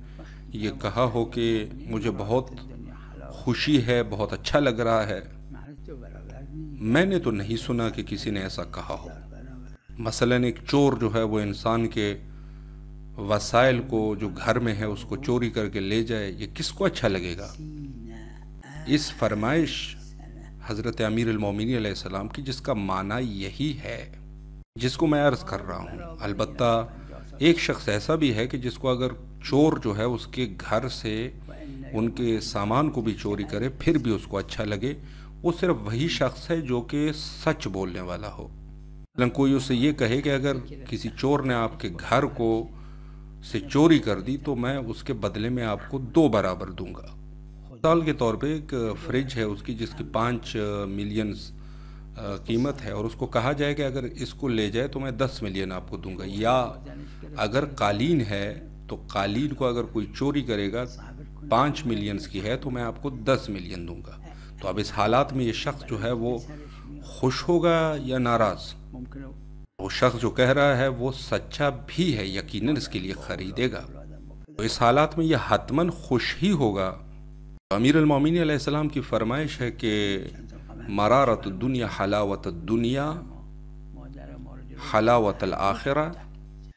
یہ کہا ہو کہ مجھے بہت خوشی ہے، بہت اچھا لگ رہا ہے؟ میں نے تو نہیں سنا کہ کسی نے ایسا کہا ہو۔ مثلاً ایک چور جو ہے وہ انسان کے وسائل کو جو گھر میں ہے اس کو چوری کر کے لے جائے، یہ کس کو اچھا لگے گا؟ اس فرمائش حضرت امیر المومنین علیہ السلام کی جس کا معنی یہی ہے جس کو میں عرض کر رہا ہوں۔ البتہ ایک شخص ایسا بھی ہے کہ جس کو اگر چور جو ہے اس کے گھر سے ان کے سامان کو بھی چوری کرے پھر بھی اس کو اچھا لگے، وہ صرف وہی شخص ہے جو کہ سچ بولنے والا ہو۔ مثلاً کوئی اسے یہ کہے کہ اگر کسی چور نے آپ کے گھر کو سے چوری کر دی تو میں اس کے بدلے میں آپ کو 2 برابر دوں گا۔ مثال کے طور پہ ایک فریج ہے اس کی جس کی 5 ملین قیمت ہے، اور اس کو کہا جائے کہ اگر اس کو لے جائے تو میں 10 ملین آپ کو دوں گا۔ یا اگر قالین ہے تو قالین کو اگر کوئی چوری کرے گا 5 ملینز کی ہے تو میں آپ کو 10 ملین دوں گا۔ تو اب اس حالات میں یہ شخص جو ہے وہ خوش ہوگا یا ناراض؟ وہ شخص جو کہہ رہا ہے وہ سچا بھی ہے، یقیناً اس کے لیے خریدے گا، تو اس حالات میں یہ حتماً خوش ہی ہوگا۔ امیر المومنین علیہ السلام کی فرمائش ہے کہ مرارت الدنیا حلاوت الدنیا حلاوت الآخرہ۔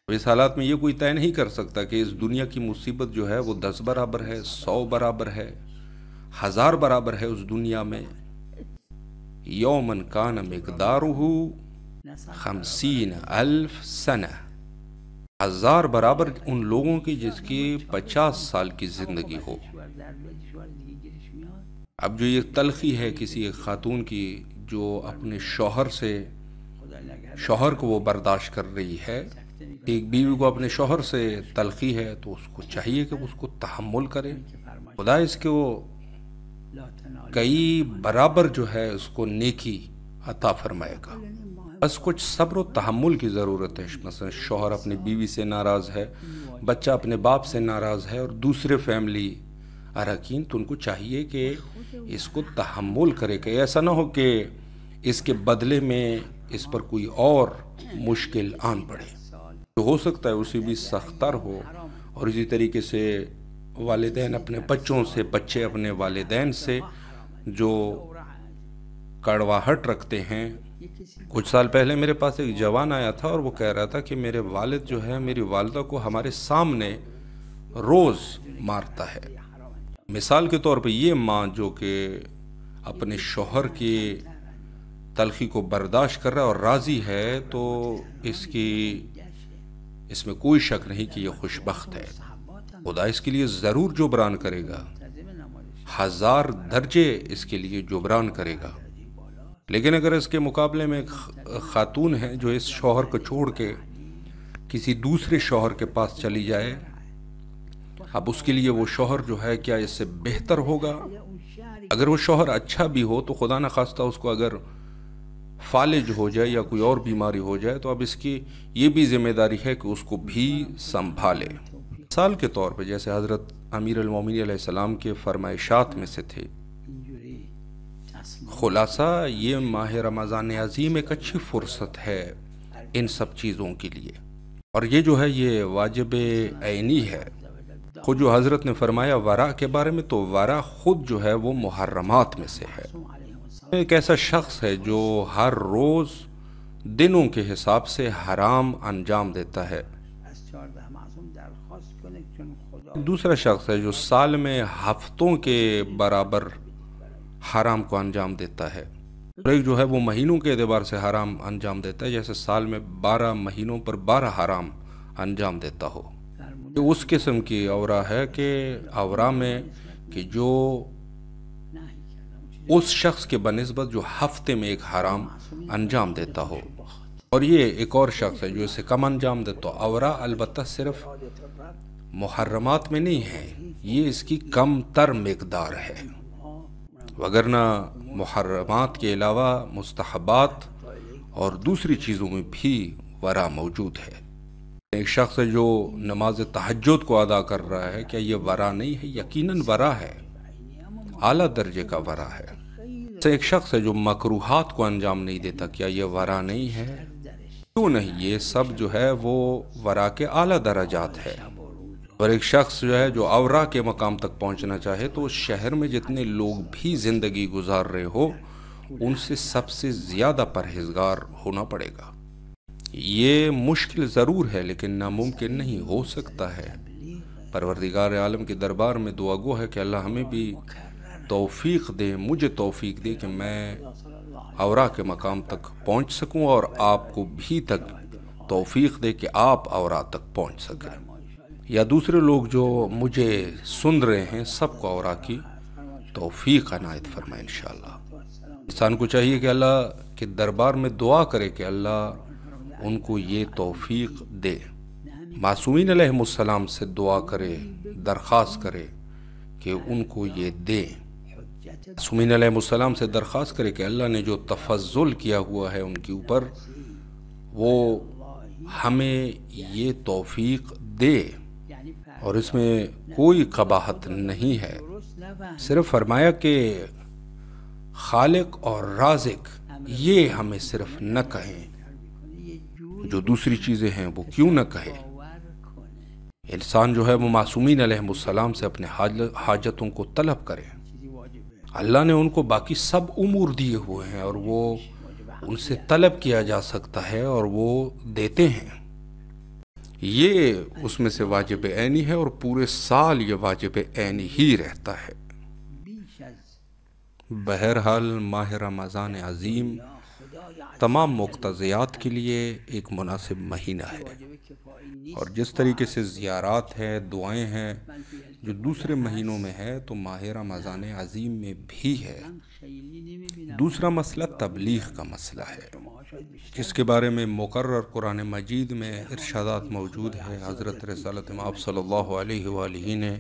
اس حالات میں یہ کوئی طے نہیں کر سکتا کہ اس دنیا کی مصیبت جو ہے وہ 10 برابر ہے، 100 برابر ہے، 1000 برابر ہے اس دنیا میں۔ یومن کان مقدارہ 50,000 سنہ، 1000 برابر ان لوگوں کی جس کی 50 سال کی زندگی ہو۔ اب جو یہ تلخی ہے کسی ایک خاتون کی جو اپنے شوہر کو وہ برداشت کر رہی ہے، ایک بیوی کو اپنے شوہر سے تلخی ہے تو اس کو چاہیے کہ اس کو تحمل کرے، خدا اس کے وہ کئی برابر جو ہے اس کو نیکی عطا فرمائے گا۔ بس کچھ صبر و تحمل کی ضرورت ہے۔ مثلا شوہر اپنی بیوی سے ناراض ہے، بچہ اپنے باپ سے ناراض ہے اور دوسرے فیملی اراکین، تو ان کو چاہیے کہ اس کو تحمل کرے، کہ ایسا نہ ہو کہ اس کے بدلے میں اس پر کوئی اور مشکل آن پڑے۔ تو ہو سکتا ہے اسے بھی سختر ہو، اور اسی طریقے سے والدین اپنے بچوں سے، بچے اپنے والدین سے جو کڑواہٹ رکھتے ہیں۔ کچھ سال پہلے میرے پاس ایک جوان آیا تھا اور وہ کہہ رہا تھا کہ میرے والد جو ہے میری والدہ کو ہمارے سامنے روز مارتا ہے۔ مثال کے طور پہ یہ ماں جو کہ اپنے شوہر کی تلخی کو برداشت کر رہا ہے اور راضی ہے، تو اس میں کوئی شک نہیں کہ یہ خوش بخت ہے۔ خدا اس کے لیے ضرور جبران کرے گا، 1000 درجے اس کے لیے جبران کرے گا۔ لیکن اگر اس کے مقابلے میں خاتون ہے جو اس شوہر کو چھوڑ کے کسی دوسرے شوہر کے پاس چلی جائے، اب اس کے لیے وہ شوہر جو ہے کیا اس سے بہتر ہوگا؟ اگر وہ شوہر اچھا بھی ہو تو خدا نخواستہ اس کو اگر فالج ہو جائے یا کوئی اور بیماری ہو جائے تو اب اس کی یہ بھی ذمہ داری ہے کہ اس کو بھی سنبھالے۔ مثال کے طور پہ جیسے حضرت امیر المومنین علیہ السلام کے فرمائشات میں سے تھے، خلاصہ یہ ماہ رمضان عظیم ایک اچھی فرصت ہے ان سب چیزوں کے لیے، اور یہ جو ہے یہ واجب عینی ہے۔ خود جو حضرت نے فرمایا ورع کے بارے میں، تو ورع خود جو ہے وہ محرمات میں سے ہے۔ ایک ایسا شخص ہے جو ہر روز دنوں کے حساب سے حرام انجام دیتا ہے، دوسرا شخص ہے جو سال میں ہفتوں کے برابر حرام کو انجام دیتا ہے، اور ایک جو ہے وہ مہینوں کے اعتبار سے حرام انجام دیتا ہے، جیسے سال میں 12 مہینوں پر 12 حرام انجام دیتا ہو۔ یہ اس قسم کی اورا ہے کہ اورا میں کہ جو اس شخص کے بنسبت جو ہفتے میں ایک حرام انجام دیتا ہو، اور یہ ایک اور شخص ہے جو اسے کم انجام دیتا ہو۔ اورا البتہ صرف محرمات میں نہیں ہے، یہ اس کی کم تر مقدار ہے، وگرنہ محرمات کے علاوہ مستحبات اور دوسری چیزوں میں بھی ورا موجود ہے۔ ایک شخص ہے جو نماز تہجد کو ادا کر رہا ہے، کیا یہ ورا نہیں ہے؟ یقیناً ورا ہے، اعلیٰ درجے کا ورا ہے۔ ایک شخص ہے جو مکروہات کو انجام نہیں دیتا، کیا یہ ورا نہیں ہے؟ کیوں نہیں، یہ سب جو ہے وہ ورا کے اعلیٰ درجات ہے۔ اور ایک شخص جو ہے جو اورا کے مقام تک پہنچنا چاہے تو اس شہر میں جتنے لوگ بھی زندگی گزار رہے ہو ان سے سب سے زیادہ پرہیزگار ہونا پڑے گا۔ یہ مشکل ضرور ہے لیکن ناممکن نہیں، ہو سکتا ہے۔ پروردگار عالم کے دربار میں دعا گو ہے کہ اللہ ہمیں بھی توفیق دے، مجھے توفیق دے کہ میں اورا کے مقام تک پہنچ سکوں، اور آپ کو بھی تک توفیق دے کہ آپ اورا تک پہنچ سکیں، یا دوسرے لوگ جو مجھے سن رہے ہیں سب کو اورا کی توفیق عنایت فرمائے انشاءاللہ۔ انسان کو چاہیے کہ اللہ کے دربار میں دعا کرے کہ اللہ ان کو یہ توفیق دے، معصومین علیہم السلام سے دعا کرے، درخواست کرے کہ ان کو یہ دے، معصومین علیہم السلام سے درخواست کرے کہ اللہ نے جو تفضل کیا ہوا ہے ان کے اوپر وہ ہمیں یہ توفیق دے، اور اس میں کوئی قباحت نہیں ہے۔ صرف فرمایا کہ خالق اور رازق یہ ہمیں صرف نہ کہیں، جو دوسری چیزیں ہیں وہ کیوں نہ کہے۔ انسان جو ہے وہ معصومین علیہم السلام سے اپنے حاجتوں کو طلب کرے، اللہ نے ان کو باقی سب امور دیے ہوئے ہیں اور وہ ان سے طلب کیا جا سکتا ہے اور وہ دیتے ہیں۔ یہ اس میں سے واجب عینی ہے اور پورے سال یہ واجب عینی ہی رہتا ہے۔ بہرحال ماہ رمضان عظیم تمام مقتضیات کے لیے ایک مناسب مہینہ ہے، اور جس طریقے سے زیارات ہے، دعائیں ہیں جو دوسرے مہینوں میں ہے تو ماہ رمضان عظیم میں بھی ہے۔ دوسرا مسئلہ تبلیغ کا مسئلہ ہے، جس کے بارے میں مقرر قرآن مجید میں ارشادات موجود ہے۔ حضرت رسالت مآب صلی اللہ علیہ وآلہ نے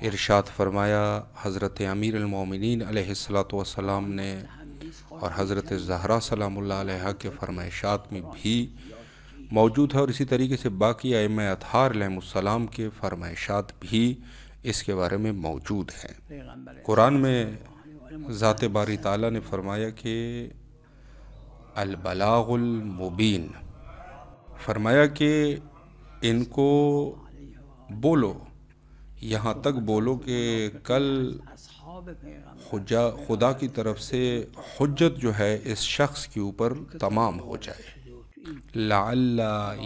ارشاد فرمایا، حضرت امیر المومنین علیہ السلام نے اور حضرت زہرا سلام اللہ علیہ کے فرمائشات میں بھی موجود ہے، اور اسی طریقے سے باقی ائمہ اطہار علیہ السلام کے فرمائشات بھی اس کے بارے میں موجود ہیں۔ قرآن میں ذات باری تعالیٰ نے فرمایا کہ البلاغ المبین، فرمایا کہ ان کو بولو، یہاں تک بولو کہ کل خدا کی طرف سے حجت جو ہے اس شخص کے اوپر تمام ہو جائے۔ لعل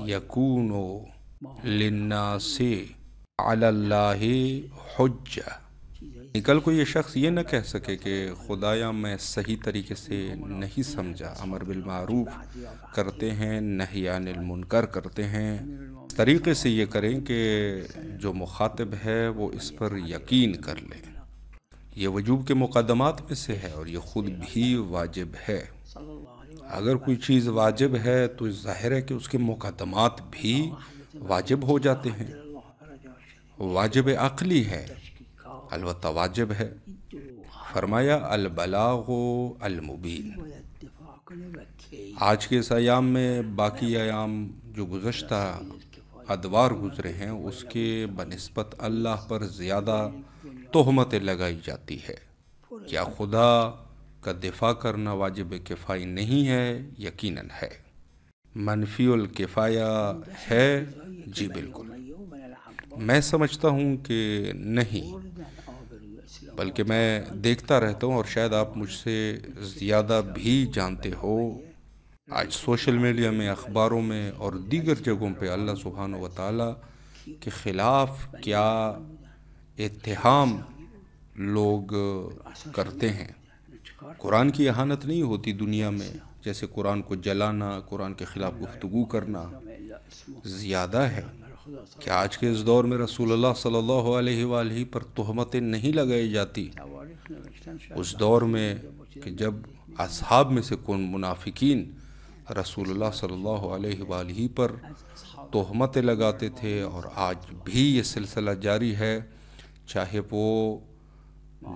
یکون للناس علی اللہ حجہ، کل کو یہ شخص یہ نہ کہہ سکے کہ خدایا میں صحیح طریقے سے نہیں سمجھا، امر بالمعروف کرتے ہیں، نہی عن المنکر کرتے ہیں، اس طریقے سے یہ کریں کہ جو مخاطب ہے وہ اس پر یقین کر لے۔ یہ وجوب کے مقدمات میں سے ہے اور یہ خود بھی واجب ہے۔ اگر کوئی چیز واجب ہے تو ظاہر ہے کہ اس کے مقدمات بھی واجب ہو جاتے ہیں۔ واجب عقلی ہے، البتہ واجب ہے۔ فرمایا البلاغ المبین۔ آج کے اس ایام میں باقی ایام جو گزشتہ ادوار گزرے ہیں اس کے بنسبت اللہ پر زیادہ تہمتیں لگائی جاتی ہے۔ کیا خدا کا دفاع کرنا واجب کفائی نہیں ہے؟ یقیناً ہے۔ منفی الکفایہ ہے؟ جی بالکل، میں سمجھتا ہوں کہ نہیں، بلکہ میں دیکھتا رہتا ہوں اور شاید آپ مجھ سے زیادہ بھی جانتے ہو۔ آج سوشل میڈیا میں، اخباروں میں اور دیگر جگہوں پہ اللہ سبحانہ و تعالیٰ کے خلاف کیا اتہام لوگ کرتے ہیں۔ قرآن کی اہانت نہیں ہوتی دنیا میں، جیسے قرآن کو جلانا، قرآن کے خلاف گفتگو کرنا زیادہ ہے کہ آج کے اس دور میں رسول اللہ صلی اللہ علیہ وآلہ پر تہمتیں نہیں لگائی جاتی۔ اس دور میں کہ جب اصحاب میں سے کون منافقین رسول اللہ صلی اللہ علیہ وآلہ پر تہمتیں لگاتے تھے، اور آج بھی یہ سلسلہ جاری ہے، چاہے وہ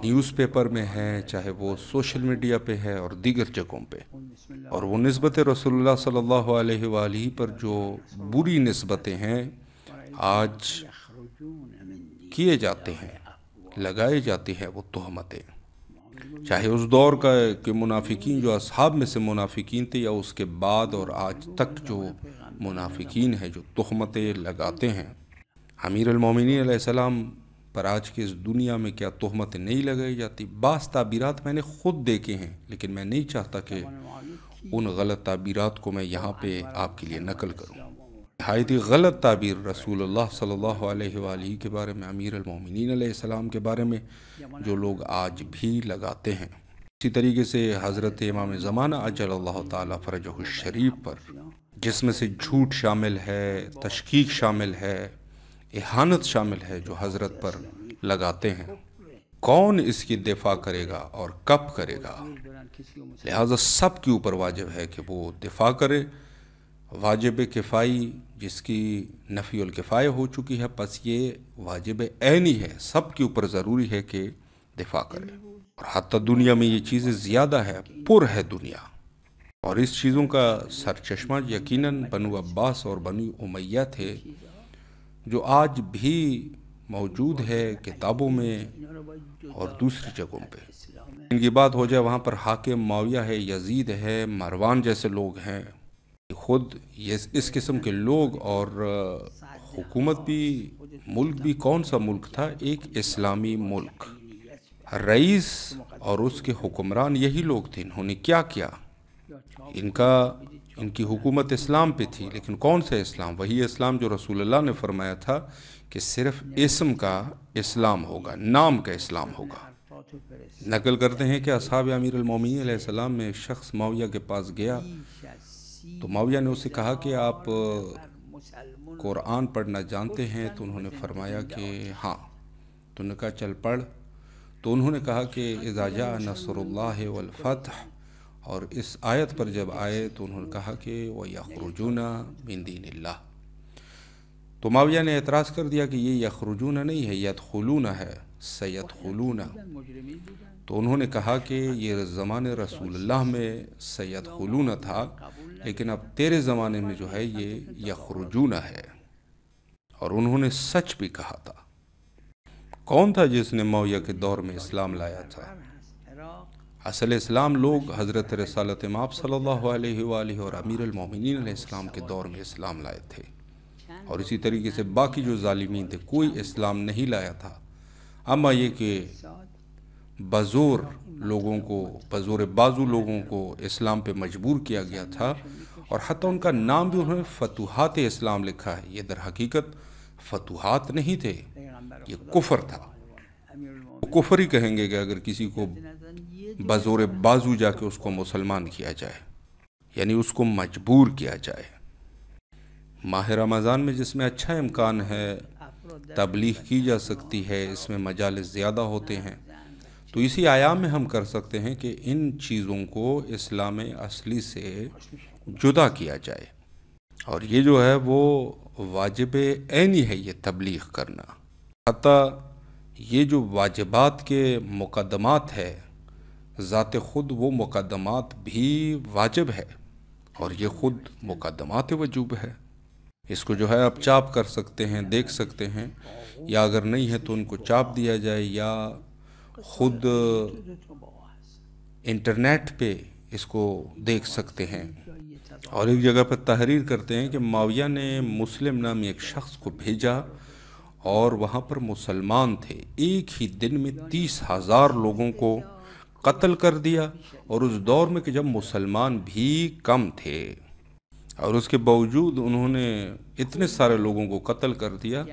نیوز پیپر میں ہے، چاہے وہ سوشل میڈیا پہ ہے اور دیگر جگہوں پہ، اور وہ نسبت رسول اللہ صلی اللہ علیہ وآلہ پر جو بری نسبتیں ہیں آج کیے جاتے ہیں، لگائے جاتی ہیں وہ تہمتیں، چاہے اس دور کا کہ منافقین جو اصحاب میں سے منافقین تھے، یا اس کے بعد اور آج تک جو منافقین ہیں جو تہمتیں لگاتے ہیں۔ امیر المومنین علیہ السلام پر آج کے اس دنیا میں کیا تہمتیں نہیں لگائی جاتی؟ بعض تعبیرات میں نے خود دیکھے ہیں، لیکن میں نہیں چاہتا کہ ان غلط تعبیرات کو میں یہاں پہ آپ کے لیے نقل کروں۔ نہایت ہی غلط تعبیر رسول اللہ صلی اللہ علیہ وآلہ کے بارے میں، امیر المومنین علیہ السلام کے بارے میں جو لوگ آج بھی لگاتے ہیں۔ اسی طریقے سے حضرت امام زمانہ عجل اللہ تعالیٰ فرجہ الشریف پر، جس میں سے جھوٹ شامل ہے، تشکیک شامل ہے، اہانت شامل ہے، جو حضرت پر لگاتے ہیں، کون اس کی دفاع کرے گا اور کب کرے گا؟ لہٰذا سب کے اوپر واجب ہے کہ وہ دفاع کرے۔ واجب کفائی جس کی نفی الکفایہ ہو چکی ہے، پس یہ واجب عینی ہے، سب کے اوپر ضروری ہے کہ دفاع کرے۔ اور حتی دنیا میں یہ چیزیں زیادہ ہے، پر ہے دنیا، اور اس چیزوں کا سرچشمہ یقیناً بنو عباس اور بنو امیہ تھے، جو آج بھی موجود ہے کتابوں میں اور دوسری جگہوں پہ۔ ان کی بات ہو جائے، وہاں پر حاکم معاویہ ہے، یزید ہے، مروان جیسے لوگ ہیں، خود اس قسم کے لوگ، اور حکومت بھی، ملک بھی کون سا ملک تھا؟ ایک اسلامی ملک، رئیس اور اس کے حکمران یہی لوگ تھے۔ انہوں نے کیا کیا؟ ان کی حکومت اسلام پہ تھی، لیکن کون سا اسلام؟ وہی اسلام جو رسول اللہ نے فرمایا تھا کہ صرف اسم کا اسلام ہوگا، نام کا اسلام ہوگا۔ نقل کرتے ہیں کہ اصحاب امیر المومنین علیہ السلام میں ایک شخص معاویہ کے پاس گیا، تو معاویہ نے اسے کہا کہ آپ قرآن پڑھنا جانتے ہیں؟ تو انہوں نے فرمایا کہ ہاں۔ تو انہوں نے کہا چل پڑھ۔ تو انہوں نے کہا کہ اذا جاء نصر اللہ والفتح، اور اس آیت پر جب آئے تو انہوں نے کہا کہ وَيَخْرُجُونَ مِن دِينِ اللَّهِ۔ تو معاویہ نے اعتراض کر دیا کہ یہ یخرجون نہیں ہے، یدخلون ہے، سیدخلون۔ تو انہوں نے کہا کہ یہ زمانے رسول اللہ میں سیدخلون تھا، لیکن اب تیرے زمانے میں جو ہے یہ یخرجون ہے، اور انہوں نے سچ بھی کہا تھا۔ کون تھا جس نے معاویہ کے دور میں اسلام لایا تھا؟ اصل اسلام لوگ حضرت رسالت مآب صلی اللہ علیہ وآلہ اور امیر المومنین علیہ السلام کے دور میں اسلام لائے تھے، اور اسی طریقے سے باقی جو ظالمین تھے کوئی اسلام نہیں لایا تھا۔ اما یہ کہ بزور بازو لوگوں کو اسلام پہ مجبور کیا گیا تھا، اور حتی ان کا نام بھی انہوں نے فتوحات اسلام لکھا ہے۔ یہ در حقیقت فتوحات نہیں تھے، یہ کفر تھا۔ وہ کفر ہی کہیں گے کہ اگر کسی کو بزور بازو جا کے اس کو مسلمان کیا جائے، یعنی اس کو مجبور کیا جائے۔ ماہ رمضان میں جس میں اچھا امکان ہے تبلیغ کی جا سکتی ہے، اس میں مجالس زیادہ ہوتے ہیں، تو اسی ایام میں ہم کر سکتے ہیں کہ ان چیزوں کو اسلام اصلی سے جدا کیا جائے، اور یہ جو ہے وہ واجب عینی ہے یہ تبلیغ کرنا۔ حتیٰ یہ جو واجبات کے مقدمات ہے، ذات خود وہ مقدمات بھی واجب ہے، اور یہ خود مقدمات وجوب ہے۔ اس کو جو ہے آپ چاپ کر سکتے ہیں، دیکھ سکتے ہیں، یا اگر نہیں ہے تو ان کو چاپ دیا جائے، یا خود انٹرنیٹ پہ اس کو دیکھ سکتے ہیں۔ اور ایک جگہ پر تحریر کرتے ہیں کہ معاویہ نے مسلم نامی ایک شخص کو بھیجا، اور وہاں پر مسلمان تھے، ایک ہی دن میں 30,000 لوگوں کو قتل کر دیا، اور اس دور میں کہ جب مسلمان بھی کم تھے، اور اس کے باوجود انہوں نے اتنے سارے لوگوں کو قتل کر دیا،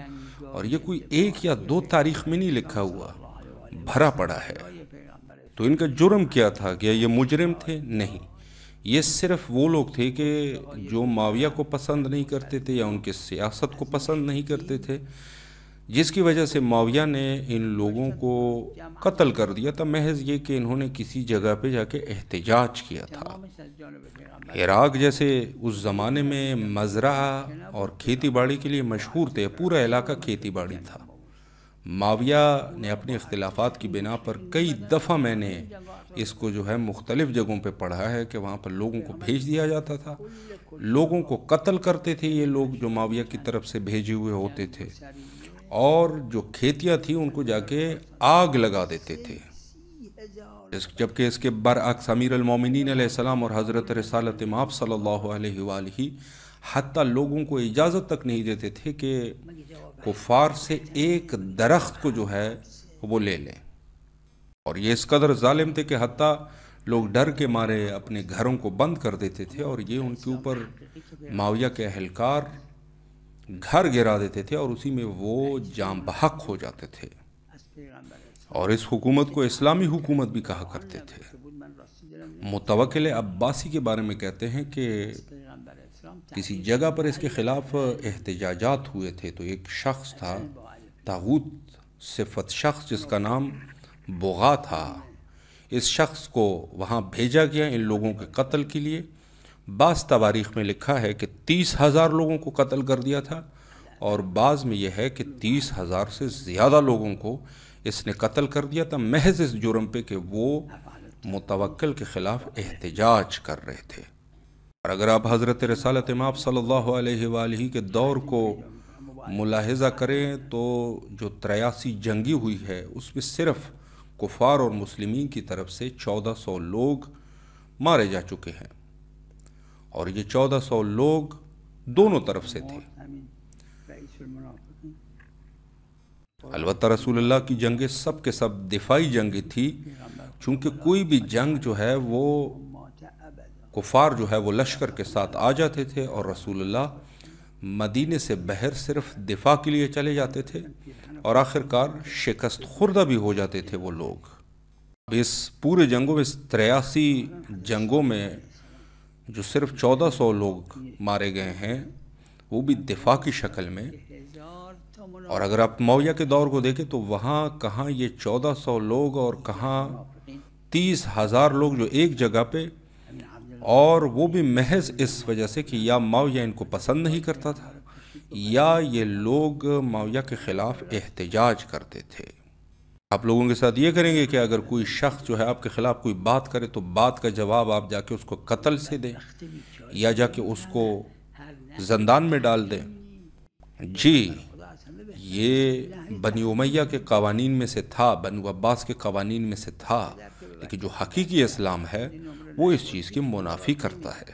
اور یہ کوئی ایک یا دو تاریخ میں نہیں لکھا ہوا، بھرا پڑا ہے۔ تو ان کا جرم کیا تھا؟ کیا یہ مجرم تھے؟ نہیں، یہ صرف وہ لوگ تھے کہ جو معاویہ کو پسند نہیں کرتے تھے یا ان کے سیاست کو پسند نہیں کرتے تھے، جس کی وجہ سے معاویہ نے ان لوگوں کو قتل کر دیا تھا، محض یہ کہ انہوں نے کسی جگہ پہ جا کے احتجاج کیا تھا۔ عراق جیسے اس زمانے میں مزرعہ اور کھیتی باڑی کے لیے مشہور تھے، پورا علاقہ کھیتی باڑی تھا۔ معاویہ نے اپنے اختلافات کی بنا پر کئی دفعہ میں نے اس کو جو ہے مختلف جگہوں پہ پڑھا ہے کہ وہاں پر لوگوں کو بھیج دیا جاتا تھا، لوگوں کو قتل کرتے تھے یہ لوگ جو معاویہ کی طرف سے بھیجے ہوئے ہوتے تھے، اور جو کھیتیاں تھیں ان کو جا کے آگ لگا دیتے تھے۔ جبکہ اس کے برعکس امیر المومنین علیہ السلام اور حضرت رسالت مآب صلی اللہ علیہ وآلہ حتیٰ لوگوں کو اجازت تک نہیں دیتے تھے کہ کفار سے ایک درخت کو جو ہے وہ لے لیں، اور یہ اس قدر ظالم تھے کہ حتیٰ لوگ ڈر کے مارے اپنے گھروں کو بند کر دیتے تھے، اور یہ ان کے اوپر معاویہ کے اہلکار گھر گرا دیتے تھے، اور اسی میں وہ جاں بحق ہو جاتے تھے، اور اس حکومت کو اسلامی حکومت بھی کہا کرتے تھے۔ متوکل عباسی کے بارے میں کہتے ہیں کہ کسی جگہ پر اس کے خلاف احتجاجات ہوئے تھے، تو ایک شخص تھا، طاغوت صفت شخص، جس کا نام بغا تھا، اس شخص کو وہاں بھیجا گیا ان لوگوں کے قتل کے لیے۔ بعض تواریخ میں لکھا ہے کہ 30,000 لوگوں کو قتل کر دیا تھا، اور بعض میں یہ ہے کہ 30,000 سے زیادہ لوگوں کو اس نے قتل کر دیا تھا، محض اس جرم پہ کہ وہ متوکل کے خلاف احتجاج کر رہے تھے۔ اور اگر آپ حضرت رسالت مآب صلی اللہ علیہ وآلہ کے دور کو ملاحظہ کریں تو جو 83 جنگی ہوئی ہے اس میں صرف کفار اور مسلمین کی طرف سے 1400 لوگ مارے جا چکے ہیں، اور یہ 1400 لوگ دونوں طرف سے تھے۔ البتہ رسول اللہ کی جنگیں سب کے سب دفاعی جنگیں تھی، چونکہ کوئی بھی جنگ جو ہے وہ کفار جو ہے وہ لشکر کے ساتھ آ جاتے تھے، اور رسول اللہ مدینے سے بہر صرف دفاع کے لیے چلے جاتے تھے، اور آخرکار شکست خوردہ بھی ہو جاتے تھے وہ لوگ۔ اس پورے جنگوں میں، اس 83 جنگوں میں جو صرف 1400 لوگ مارے گئے ہیں وہ بھی دفاع کی شکل میں، اور اگر آپ معاویہ کے دور کو دیکھیں تو وہاں کہاں یہ 1400 لوگ اور کہاں 30,000 لوگ جو ایک جگہ پہ، اور وہ بھی محض اس وجہ سے کہ یا معاویہ ان کو پسند نہیں کرتا تھا یا یہ لوگ معاویہ کے خلاف احتجاج کرتے تھے۔ آپ لوگوں کے ساتھ یہ کریں گے کہ اگر کوئی شخص جو ہے آپ کے خلاف کوئی بات کرے تو بات کا جواب آپ جا کے اس کو قتل سے دیں یا جا کے اس کو زندان میں ڈال دیں؟ جی، یہ بنی امیہ کے قوانین میں سے تھا، بنو عباس کے قوانین میں سے تھا، لیکن جو حقیقی اسلام ہے وہ اس چیز کی منافی کرتا ہے۔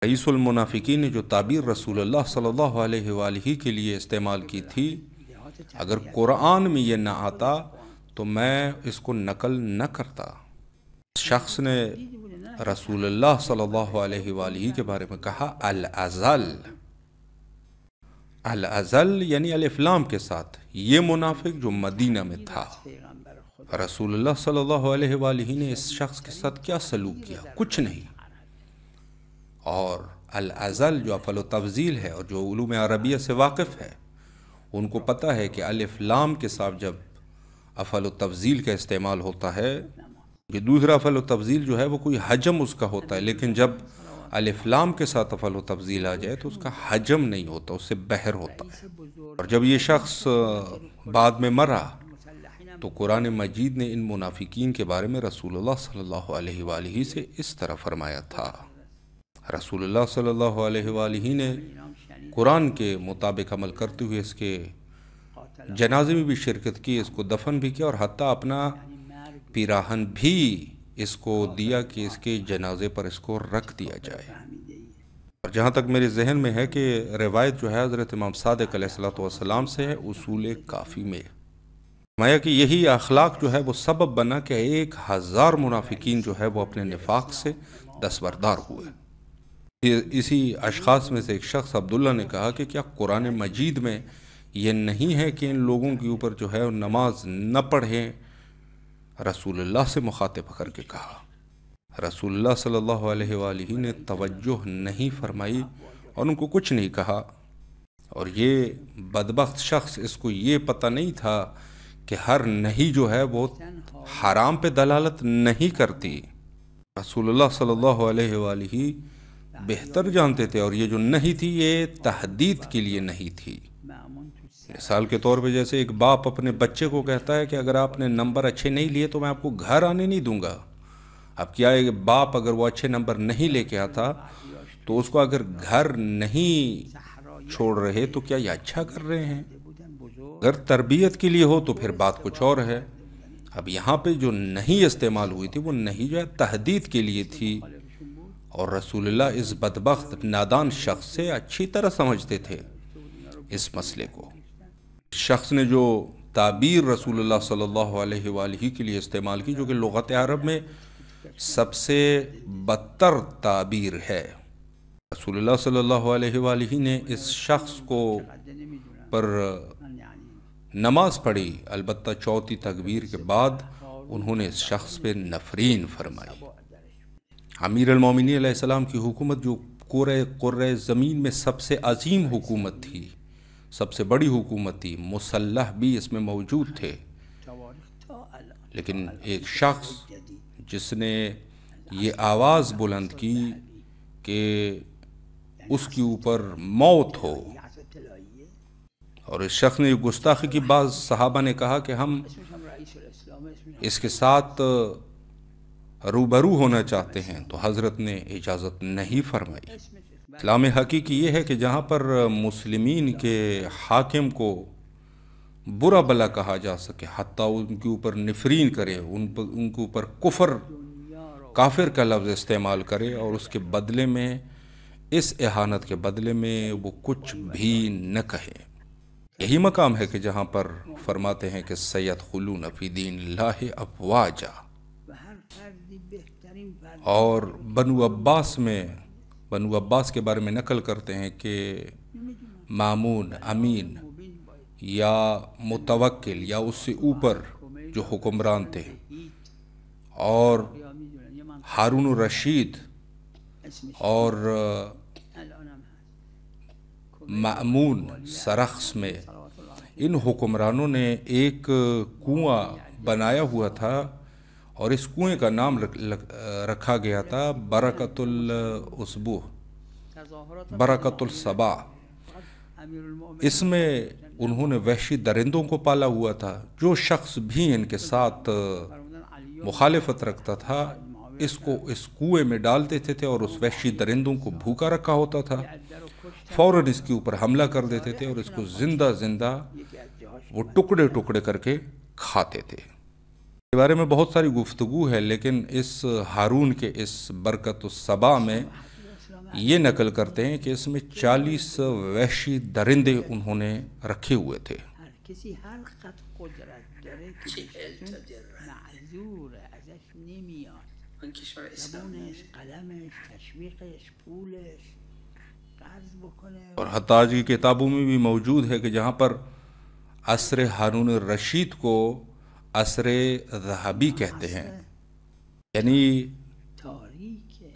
رئیس المنافقین نے جو تعبیر رسول اللہ صلی اللہ علیہ وآلہ کے لیے استعمال کی تھی، اگر قرآن میں یہ نہ آتا تو میں اس کو نقل نہ کرتا۔ شخص نے رسول اللہ صلی اللہ علیہ وآلہ کے بارے میں کہا الازل، الازل یعنی الف لام کے ساتھ، یہ منافق جو مدینہ میں تھا۔ رسول اللہ صلی اللہ علیہ وآلہ نے اس شخص کے ساتھ کیا سلوک کیا؟ کچھ نہیں۔ اور الازل جو افعل و تفضیل ہے، اور جو علوم عربیہ سے واقف ہے ان کو پتہ ہے کہ الف لام کے ساتھ جب افعل و تفضیل کا استعمال ہوتا ہے، یہ دوسرا افعل و تفضیل جو ہے وہ کوئی حجم اس کا ہوتا ہے، لیکن جب الف لام کے ساتھ افعل و تفضیل آ جائے تو اس کا حجم نہیں ہوتا، اس سے بہر ہوتا ہے۔ اور جب یہ شخص بعد میں مرا تو قرآن مجید نے ان منافقین کے بارے میں رسول اللہ صلی اللہ علیہ وآلہ سے اس طرح فرمایا تھا۔ رسول اللہ صلی اللہ علیہ وآلہ نے قرآن کے مطابق عمل کرتے ہوئے اس کے جنازے میں بھی شرکت کی، اس کو دفن بھی کیا، اور حتیٰ اپنا پیراہن بھی اس کو دیا کہ اس کے جنازے پر اس کو رکھ دیا جائے۔ اور جہاں تک میرے ذہن میں ہے کہ روایت جو ہے حضرت امام صادق علیہ السلام سے ہے، اصول کافی میں فرمایا کہ یہی اخلاق جو ہے وہ سبب بنا کہ 1000 منافقین جو ہے وہ اپنے نفاق سے دستبردار ہوئے۔ اسی اشخاص میں سے ایک شخص عبداللہ نے کہا کہ کیا قرآن مجید میں یہ نہیں ہے کہ ان لوگوں کے اوپر جو ہے نماز نہ پڑھیں؟ رسول اللہ سے مخاطب کر کے کہا۔ رسول اللہ صلی اللہ علیہ وآلہ نے توجہ نہیں فرمائی اور ان کو کچھ نہیں کہا، اور یہ بدبخت شخص، اس کو یہ پتہ نہیں تھا کہ ہر نہیں جو ہے وہ حرام پہ دلالت نہیں کرتی۔ رسول اللہ صلی اللہ علیہ وآلہ بہتر جانتے تھے، اور یہ جو نہیں تھی یہ تحدید کے لیے نہیں تھی۔ مثال کے طور پہ جیسے ایک باپ اپنے بچے کو کہتا ہے کہ اگر آپ نے نمبر اچھے نہیں لیے تو میں آپ کو گھر آنے نہیں دوں گا۔ اب کیا ہے، باپ اگر وہ اچھے نمبر نہیں لے کے آتا تو اس کو اگر گھر نہیں چھوڑ رہے تو کیا یہ اچھا کر رہے ہیں؟ اگر تربیت کے لیے ہو تو پھر بات کچھ اور ہے۔ اب یہاں پہ جو نہیں استعمال ہوئی تھی وہ نہیں جو ہے تحدید کے لیے تھی، اور رسول اللہ اس بدبخت نادان شخص سے اچھی طرح سمجھتے تھے اس مسئلے کو۔ شخص نے جو تعبیر رسول اللہ صلی اللہ علیہ وآلہ کے لیے استعمال کی، جو کہ لغت عرب میں سب سے بدتر تعبیر ہے، رسول اللہ صلی اللہ علیہ وآلہ نے اس شخص کو پر نماز پڑھی، البتہ چوتھی تکبیر کے بعد انہوں نے اس شخص پہ نفرین فرمائی۔ امیر المومنین علیہ السلام کی حکومت جو قرۂ زمین میں سب سے عظیم حکومت تھی، سب سے بڑی حکومت تھی، مسلح بھی اس میں موجود تھے، لیکن ایک شخص جس نے یہ آواز بلند کی کہ اس کے اوپر موت ہو، اور اس شخص نے گستاخی کی، بعض صحابہ نے کہا کہ ہم اس کے ساتھ روبرو ہونا چاہتے ہیں، تو حضرت نے اجازت نہیں فرمائی۔ اسلام حقیقی یہ ہے کہ جہاں پر مسلمین کے حاکم کو برا بلا کہا جا سکے، حتیٰ ان کے اوپر نفرین کرے، ان کے اوپر کافر کا لفظ استعمال کرے، اور اس کے بدلے میں، اس اہانت کے بدلے میں وہ کچھ بھی نہ کہے۔ یہی مقام ہے کہ جہاں پر فرماتے ہیں کہ سیدخلون فی دین اللہ افواجا، اور بنو عباس کے بارے میں نقل کرتے ہیں کہ مامون، امین یا متوکل یا اس سے اوپر جو حکمران تھے، اور ہارون الرشید اور مأمون سرخس میں، ان حکمرانوں نے ایک کنواں بنایا ہوا تھا، اور اس کنویں کا نام رکھا گیا تھا برکت الاسبوع، برکت الصبا۔ اس میں انہوں نے وحشی درندوں کو پالا ہوا تھا۔ جو شخص بھی ان کے ساتھ مخالفت رکھتا تھا، اس کو اس کنویں میں ڈال دیتے تھے، اور اس وحشی درندوں کو بھوکا رکھا ہوتا تھا، فوراً اس کے اوپر حملہ کر دیتے تھے، اور اس کو زندہ زندہ وہ ٹکڑے ٹکڑے کر کے کھاتے تھے۔ اس بارے میں بہت ساری گفتگو ہے، لیکن اس ہارون کے اس برکت الصبا میں یہ نقل کرتے ہیں کہ اس میں 40 وحشی درندے انہوں نے رکھے ہوئے تھے۔ اور حتیٰ آج کی کتابوں میں بھی موجود ہے کہ جہاں پر عصر ہارون الرشید کو عصر ذہبی کہتے ہیں، یعنی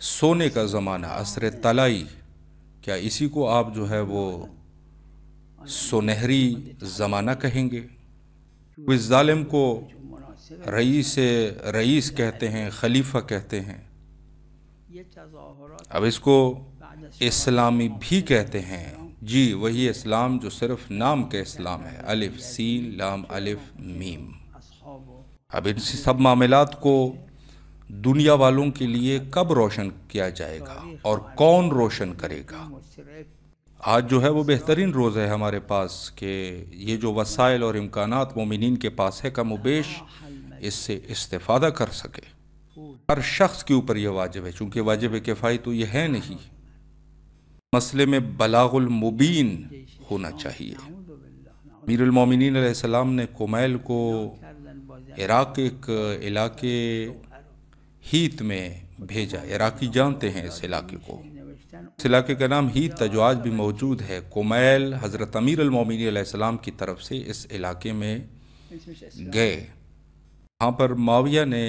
سونے کا زمانہ، عصر طلائی، کیا اسی کو آپ جو ہے وہ سنہری زمانہ کہیں گے؟ اس ظالم کو رئیس کہتے ہیں، خلیفہ کہتے ہیں۔ اب اس کو اسلامی بھی کہتے ہیں، جی وہی اسلام جو صرف نام کا اسلام ہے، الف سین لام الف میم۔ اب ان سب معاملات کو دنیا والوں کے لیے کب روشن کیا جائے گا، اور کون روشن کرے گا؟ آج جو ہے وہ بہترین روز ہے ہمارے پاس کہ یہ جو وسائل اور امکانات مومنین کے پاس ہے، کم و بیش اس سے استفادہ کر سکے۔ ہر شخص کے اوپر یہ واجب ہے، چونکہ واجب کفائی تو یہ ہے نہیں، مسئلے میں بلاغ المبین ہونا چاہیے۔ امیر المومنین علیہ السلام نے کمیل کو عراق کے ایک علاقے ہیت میں بھیجا، عراقی جانتے ہیں اس علاقے کو، اس علاقے کا نام ہیت تھا جو آج بھی موجود ہے۔ کمیل حضرت امیر المومنین علیہ السلام کی طرف سے اس علاقے میں گئے، وہاں پر معاویہ نے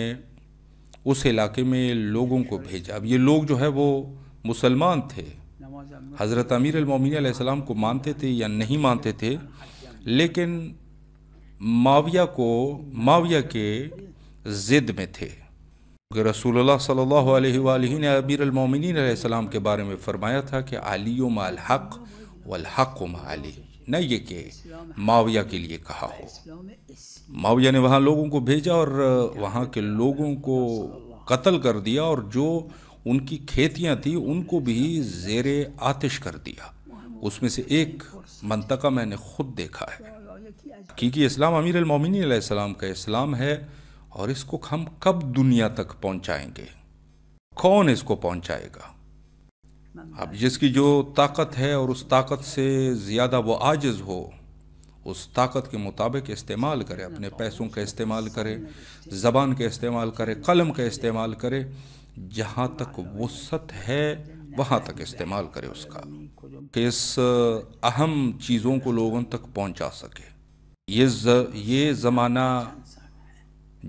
اس علاقے میں لوگوں کو بھیجا۔ اب یہ لوگ جو ہے وہ مسلمان تھے، حضرت امیر المومنین علیہ السلام کو مانتے تھے یا نہیں مانتے تھے، لیکن معاویہ کے ضد میں تھے کہ رسول اللہ صلی اللہ علیہ وآلہ نے امیر المومنین علیہ السلام کے بارے میں فرمایا تھا کہ علی مع الحق والحق مع علی، نہ یہ کہ معاویہ کے لیے کہا ہو۔ معاویہ نے وہاں لوگوں کو بھیجا اور وہاں کے لوگوں کو قتل کر دیا، اور جو ان کی کھیتیاں تھیں ان کو بھی زیر آتش کر دیا۔ اس میں سے ایک منطقہ میں نے خود دیکھا ہے۔ حقیقی اسلام امیر المومنین علیہ السلام کا اسلام ہے، اور اس کو ہم کب دنیا تک پہنچائیں گے؟ کون اس کو پہنچائے گا؟ اب جس کی جو طاقت ہے اور اس طاقت سے زیادہ وہ عاجز ہو، اس طاقت کے مطابق استعمال کرے، اپنے پیسوں کا استعمال کرے، زبان کا استعمال کرے، قلم کا استعمال کرے، جہاں تک وسعت ہے وہاں تک استعمال کرے اس کا، کہ اس اہم چیزوں کو لوگوں تک پہنچا سکے۔ یہ زمانہ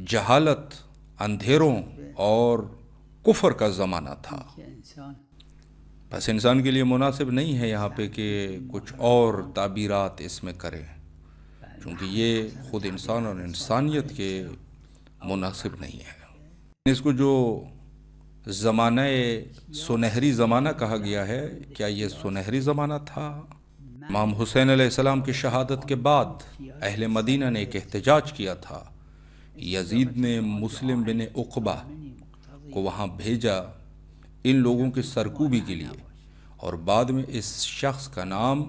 جہالت، اندھیروں اور کفر کا زمانہ تھا، بس انسان کے لیے مناسب نہیں ہے یہاں پہ کہ کچھ اور تعبیرات اس میں کرے، کیونکہ یہ خود انسان اور انسانیت کے مناسب نہیں ہے۔ اس کو جو زمانہ سنہری زمانہ کہا گیا ہے، کیا یہ سنہری زمانہ تھا؟ امام حسین علیہ السلام کی شہادت کے بعد اہل مدینہ نے ایک احتجاج کیا تھا، یزید نے مسلم بن عقبہ کو وہاں بھیجا ان لوگوں کی سرکوبی کے لیے، اور بعد میں اس شخص کا نام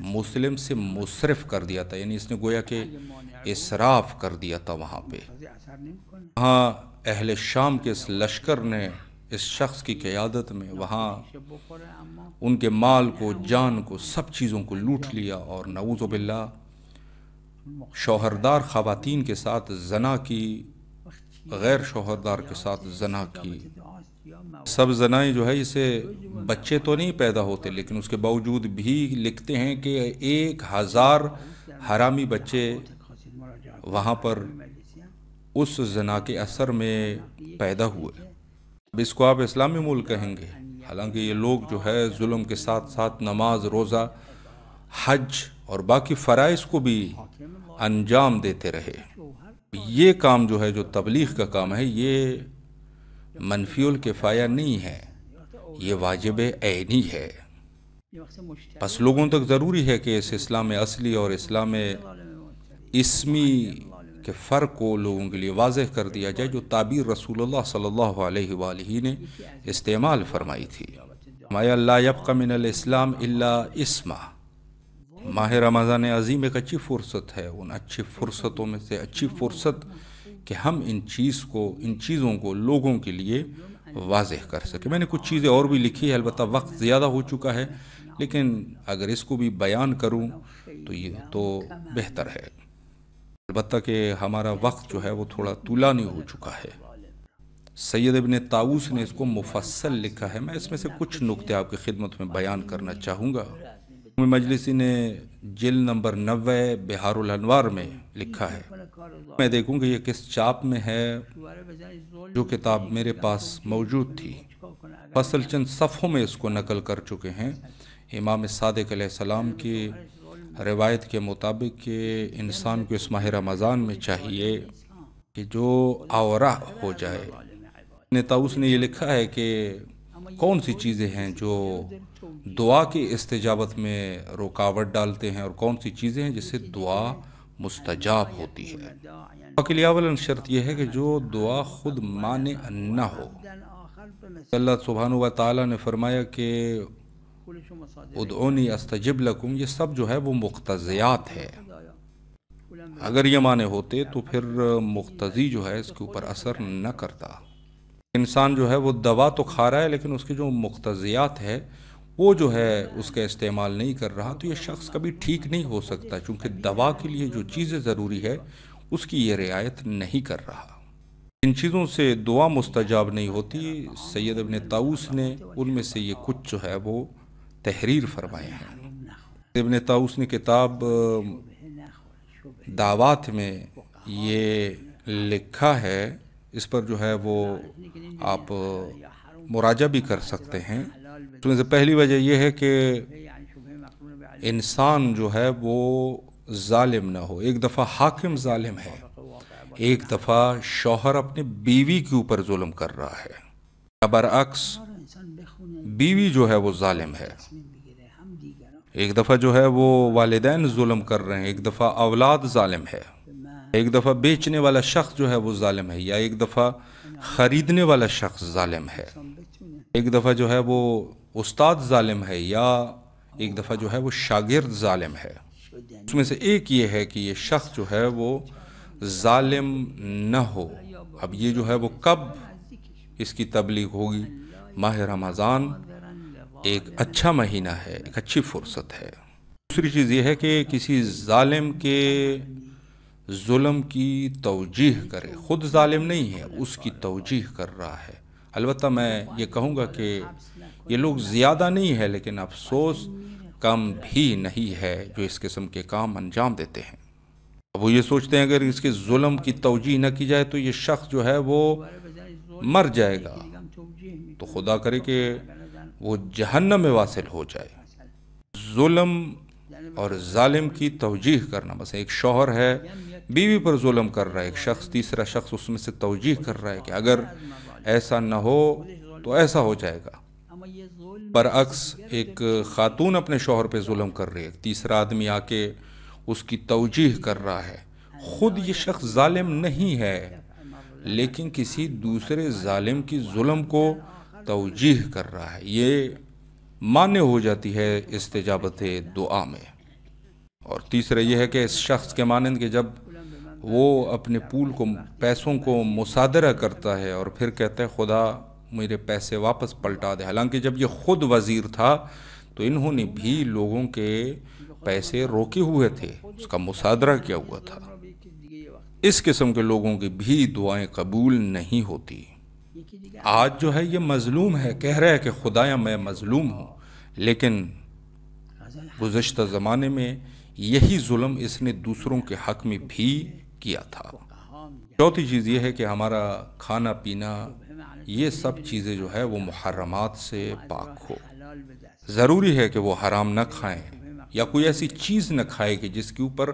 مسلم سے مصرف کر دیا تھا، یعنی اس نے گویا کہ اسراف کر دیا تھا وہاں پہ۔ وہاں اہل شام کے اس لشکر نے اس شخص کی قیادت میں وہاں ان کے مال کو، جان کو، سب چیزوں کو لوٹ لیا، اور نعوذ باللہ شوہردار خواتین کے ساتھ زنا کی، غیر شوہردار کے ساتھ زنا کی۔ سب زنائیں جو ہے اسے بچے تو نہیں پیدا ہوتے، لیکن اس کے باوجود بھی لکھتے ہیں کہ 1000 حرامی بچے وہاں پر اس زنا کے اثر میں پیدا ہوئے۔ اب اس کو آپ اسلامی ملک کہیں گے، حالانکہ یہ لوگ جو ہے ظلم کے ساتھ ساتھ نماز، روزہ، حج اور باقی فرائض کو بھی انجام دیتے رہے۔ یہ کام جو ہے، جو تبلیغ کا کام ہے، یہ منفی الکفایہ نہیں ہے، یہ واجب عینی ہے۔ بس لوگوں تک ضروری ہے کہ اس اسلام اصلی اور اسلام اسمی کے فرق کو لوگوں کے لیے واضح کر دیا جائے، جو تعبیر رسول اللہ صلی اللہ علیہ وآلہ نے استعمال فرمائی تھی۔ فرمایا لا یبقى من الاسلام الا اسما۔ ماہ رمضان عظیم ایک اچھی فرصت ہے، ان اچھی فرصتوں میں سے اچھی فرصت کہ ہم ان چیزوں کو لوگوں کے لیے واضح کر سکیں۔ میں نے کچھ چیزیں اور بھی لکھی ہے، البتہ وقت زیادہ ہو چکا ہے، لیکن اگر اس کو بھی بیان کروں تو یہ تو بہتر ہے، البتہ کہ ہمارا وقت جو ہے وہ تھوڑا طولانی ہو چکا ہے۔ سید ابن طاؤس نے اس کو مفصل لکھا ہے، میں اس میں سے کچھ نکتے آپ کی خدمت میں بیان کرنا چاہوں گا۔ مجلسی نے جلد نمبر 90 بہار الانوار میں لکھا ہے، میں دیکھوں کہ یہ کس چاپ میں ہے، جو کتاب میرے پاس موجود تھی فصل چند صفحوں میں اس کو نقل کر چکے ہیں۔ امام صادق علیہ السلام کی روایت کے مطابق کہ انسان کو اس ماہ رمضان میں چاہیے کہ جو آورہ ہو جائے۔ طاؤس نے یہ لکھا ہے کہ کون سی چیزیں ہیں جو دعا کی استجابت میں رکاوٹ ڈالتے ہیں، اور کون سی چیزیں ہیں جس سے دعا مستجاب ہوتی ہے۔ دعا کے لیے اول شرط یہ ہے کہ جو دعا خود مانع نہ ہو۔ اللہ سبحانہ و تعالیٰ نے فرمایا کہ ادعونی استجب لکم، یہ سب جو ہے وہ مقتضیات ہے، اگر یہ معنی ہوتے تو پھر مقتضی جو ہے اس کے اوپر اثر نہ کرتا۔ انسان جو ہے وہ دوا تو کھا رہا ہے، لیکن اس کے جو مقتضیات ہے وہ جو ہے اس کا استعمال نہیں کر رہا، تو یہ شخص کبھی ٹھیک نہیں ہو سکتا، چونکہ دوا کے لیے جو چیزیں ضروری ہے اس کی یہ رعایت نہیں کر رہا۔ ان چیزوں سے دعا مستجاب نہیں ہوتی۔ سید ابن طاؤس نے ان میں سے یہ کچھ جو ہے وہ تحریر فرمائے ہیں۔ ابن طاؤس نے کتاب دعوات میں یہ لکھا ہے، اس پر جو ہے وہ آپ مراجعہ بھی کر سکتے ہیں۔ اس میں سے پہلی وجہ یہ ہے کہ انسان جو ہے وہ ظالم نہ ہو۔ ایک دفعہ حاکم ظالم ہے، ایک دفعہ شوہر اپنے بیوی کے اوپر ظلم کر رہا ہے، یا برعکس بیوی جو ہے وہ ظالم ہے۔ ایک دفعہ جو ہے وہ والدین ظلم کر رہے ہیں، ایک دفعہ اولاد ظالم ہے، ایک دفعہ بیچنے والا شخص جو ہے وہ ظالم ہے، یا ایک دفعہ خریدنے والا شخص ظالم ہے، ایک دفعہ جو ہے وہ استاد ظالم ہے، یا ایک دفعہ جو ہے وہ شاگرد ظالم ہے۔ اس میں سے ایک یہ ہے کہ یہ شخص جو ہے وہ ظالم نہ ہو۔ اب یہ جو ہے وہ کب اس کی تبلیغ ہوگی؟ ماہ رمضان ایک اچھا مہینہ ہے، ایک اچھی فرصت ہے۔ دوسری چیز یہ ہے کہ کسی ظالم کے ظلم کی توجیح کرے، خود ظالم نہیں ہے، اس کی توجیح کر رہا ہے۔ البتہ میں یہ کہوں گا کہ یہ لوگ زیادہ نہیں ہے، لیکن افسوس کم بھی نہیں ہے جو اس قسم کے کام انجام دیتے ہیں۔ اب وہ یہ سوچتے ہیں اگر اس کے ظلم کی توجیح نہ کی جائے تو یہ شخص جو ہے وہ مر جائے گا، تو خدا کرے کہ وہ جہنم میں واصل ہو جائے۔ ظلم اور ظالم کی توجیح کرنا، مثلا ایک شوہر ہے بیوی پر ظلم کر رہا ہے، ایک شخص تیسرا شخص اس میں سے توجیح کر رہا ہے کہ اگر ایسا نہ ہو تو ایسا ہو جائے گا۔ برعکس ایک خاتون اپنے شوہر پہ ظلم کر رہی ہے، تیسرا آدمی آ کے اس کی توجیح کر رہا ہے۔ خود یہ شخص ظالم نہیں ہے، لیکن کسی دوسرے ظالم کی ظلم کو توجیح کر رہا ہے۔ یہ مانع ہو جاتی ہے استجابت دعا میں۔ اور تیسرا یہ ہے کہ اس شخص کے مانند کہ جب وہ اپنے پول کو، پیسوں کو مصادرہ کرتا ہے اور پھر کہتا ہے خدا میرے پیسے واپس پلٹا دے، حالانکہ جب یہ خود وزیر تھا تو انہوں نے بھی لوگوں کے پیسے روکے ہوئے تھے، اس کا مصادرہ کیا ہوا تھا۔ اس قسم کے لوگوں کی بھی دعائیں قبول نہیں ہوتی۔ آج جو ہے یہ مظلوم ہے، کہہ رہا ہے کہ خدایا میں مظلوم ہوں، لیکن گزشتہ زمانے میں یہی ظلم اس نے دوسروں کے حق میں بھی کیا تھا۔ چوتھی چیز یہ ہے کہ ہمارا کھانا پینا، یہ سب چیزیں جو ہے وہ محرمات سے پاک ہو۔ ضروری ہے کہ وہ حرام نہ کھائیں، یا کوئی ایسی چیز نہ کھائے کہ جس کے اوپر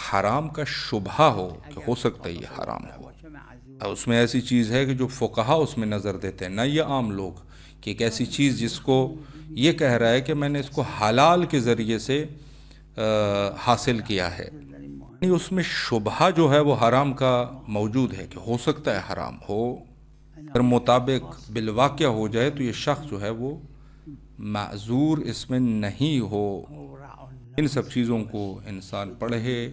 حرام کا شبہ ہو کہ ہو سکتا ہے یہ حرام ہو۔ اس میں ایسی چیز ہے کہ جو فقہا اس میں نظر دیتے ہیں، نہ یہ عام لوگ، کہ ایک ایسی چیز جس کو یہ کہہ رہا ہے کہ میں نے اس کو حلال کے ذریعے سے حاصل کیا ہے، یعنی اس میں شبہ جو ہے وہ حرام کا موجود ہے کہ ہو سکتا ہے حرام ہو۔ اگر مطابق بالواقع ہو جائے تو یہ شخص جو ہے وہ معذور اس میں نہیں ہو۔ ان سب چیزوں کو انسان پڑھے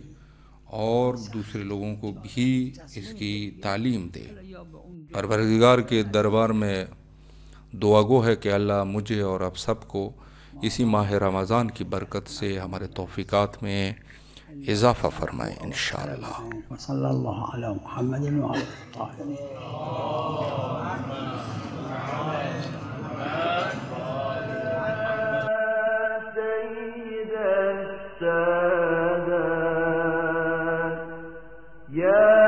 اور دوسرے لوگوں کو بھی اس کی تعلیم دے۔ پروردگار کے دربار میں دعا گو ہے کہ اللہ مجھے اور آپ سب کو اسی ماہ رمضان کی برکت سے ہمارے توفیقات میں اضافہ فرمائے انشاءاللہ۔
صلی اللہ علی محمد وعلی الطاہرین۔
Yeah.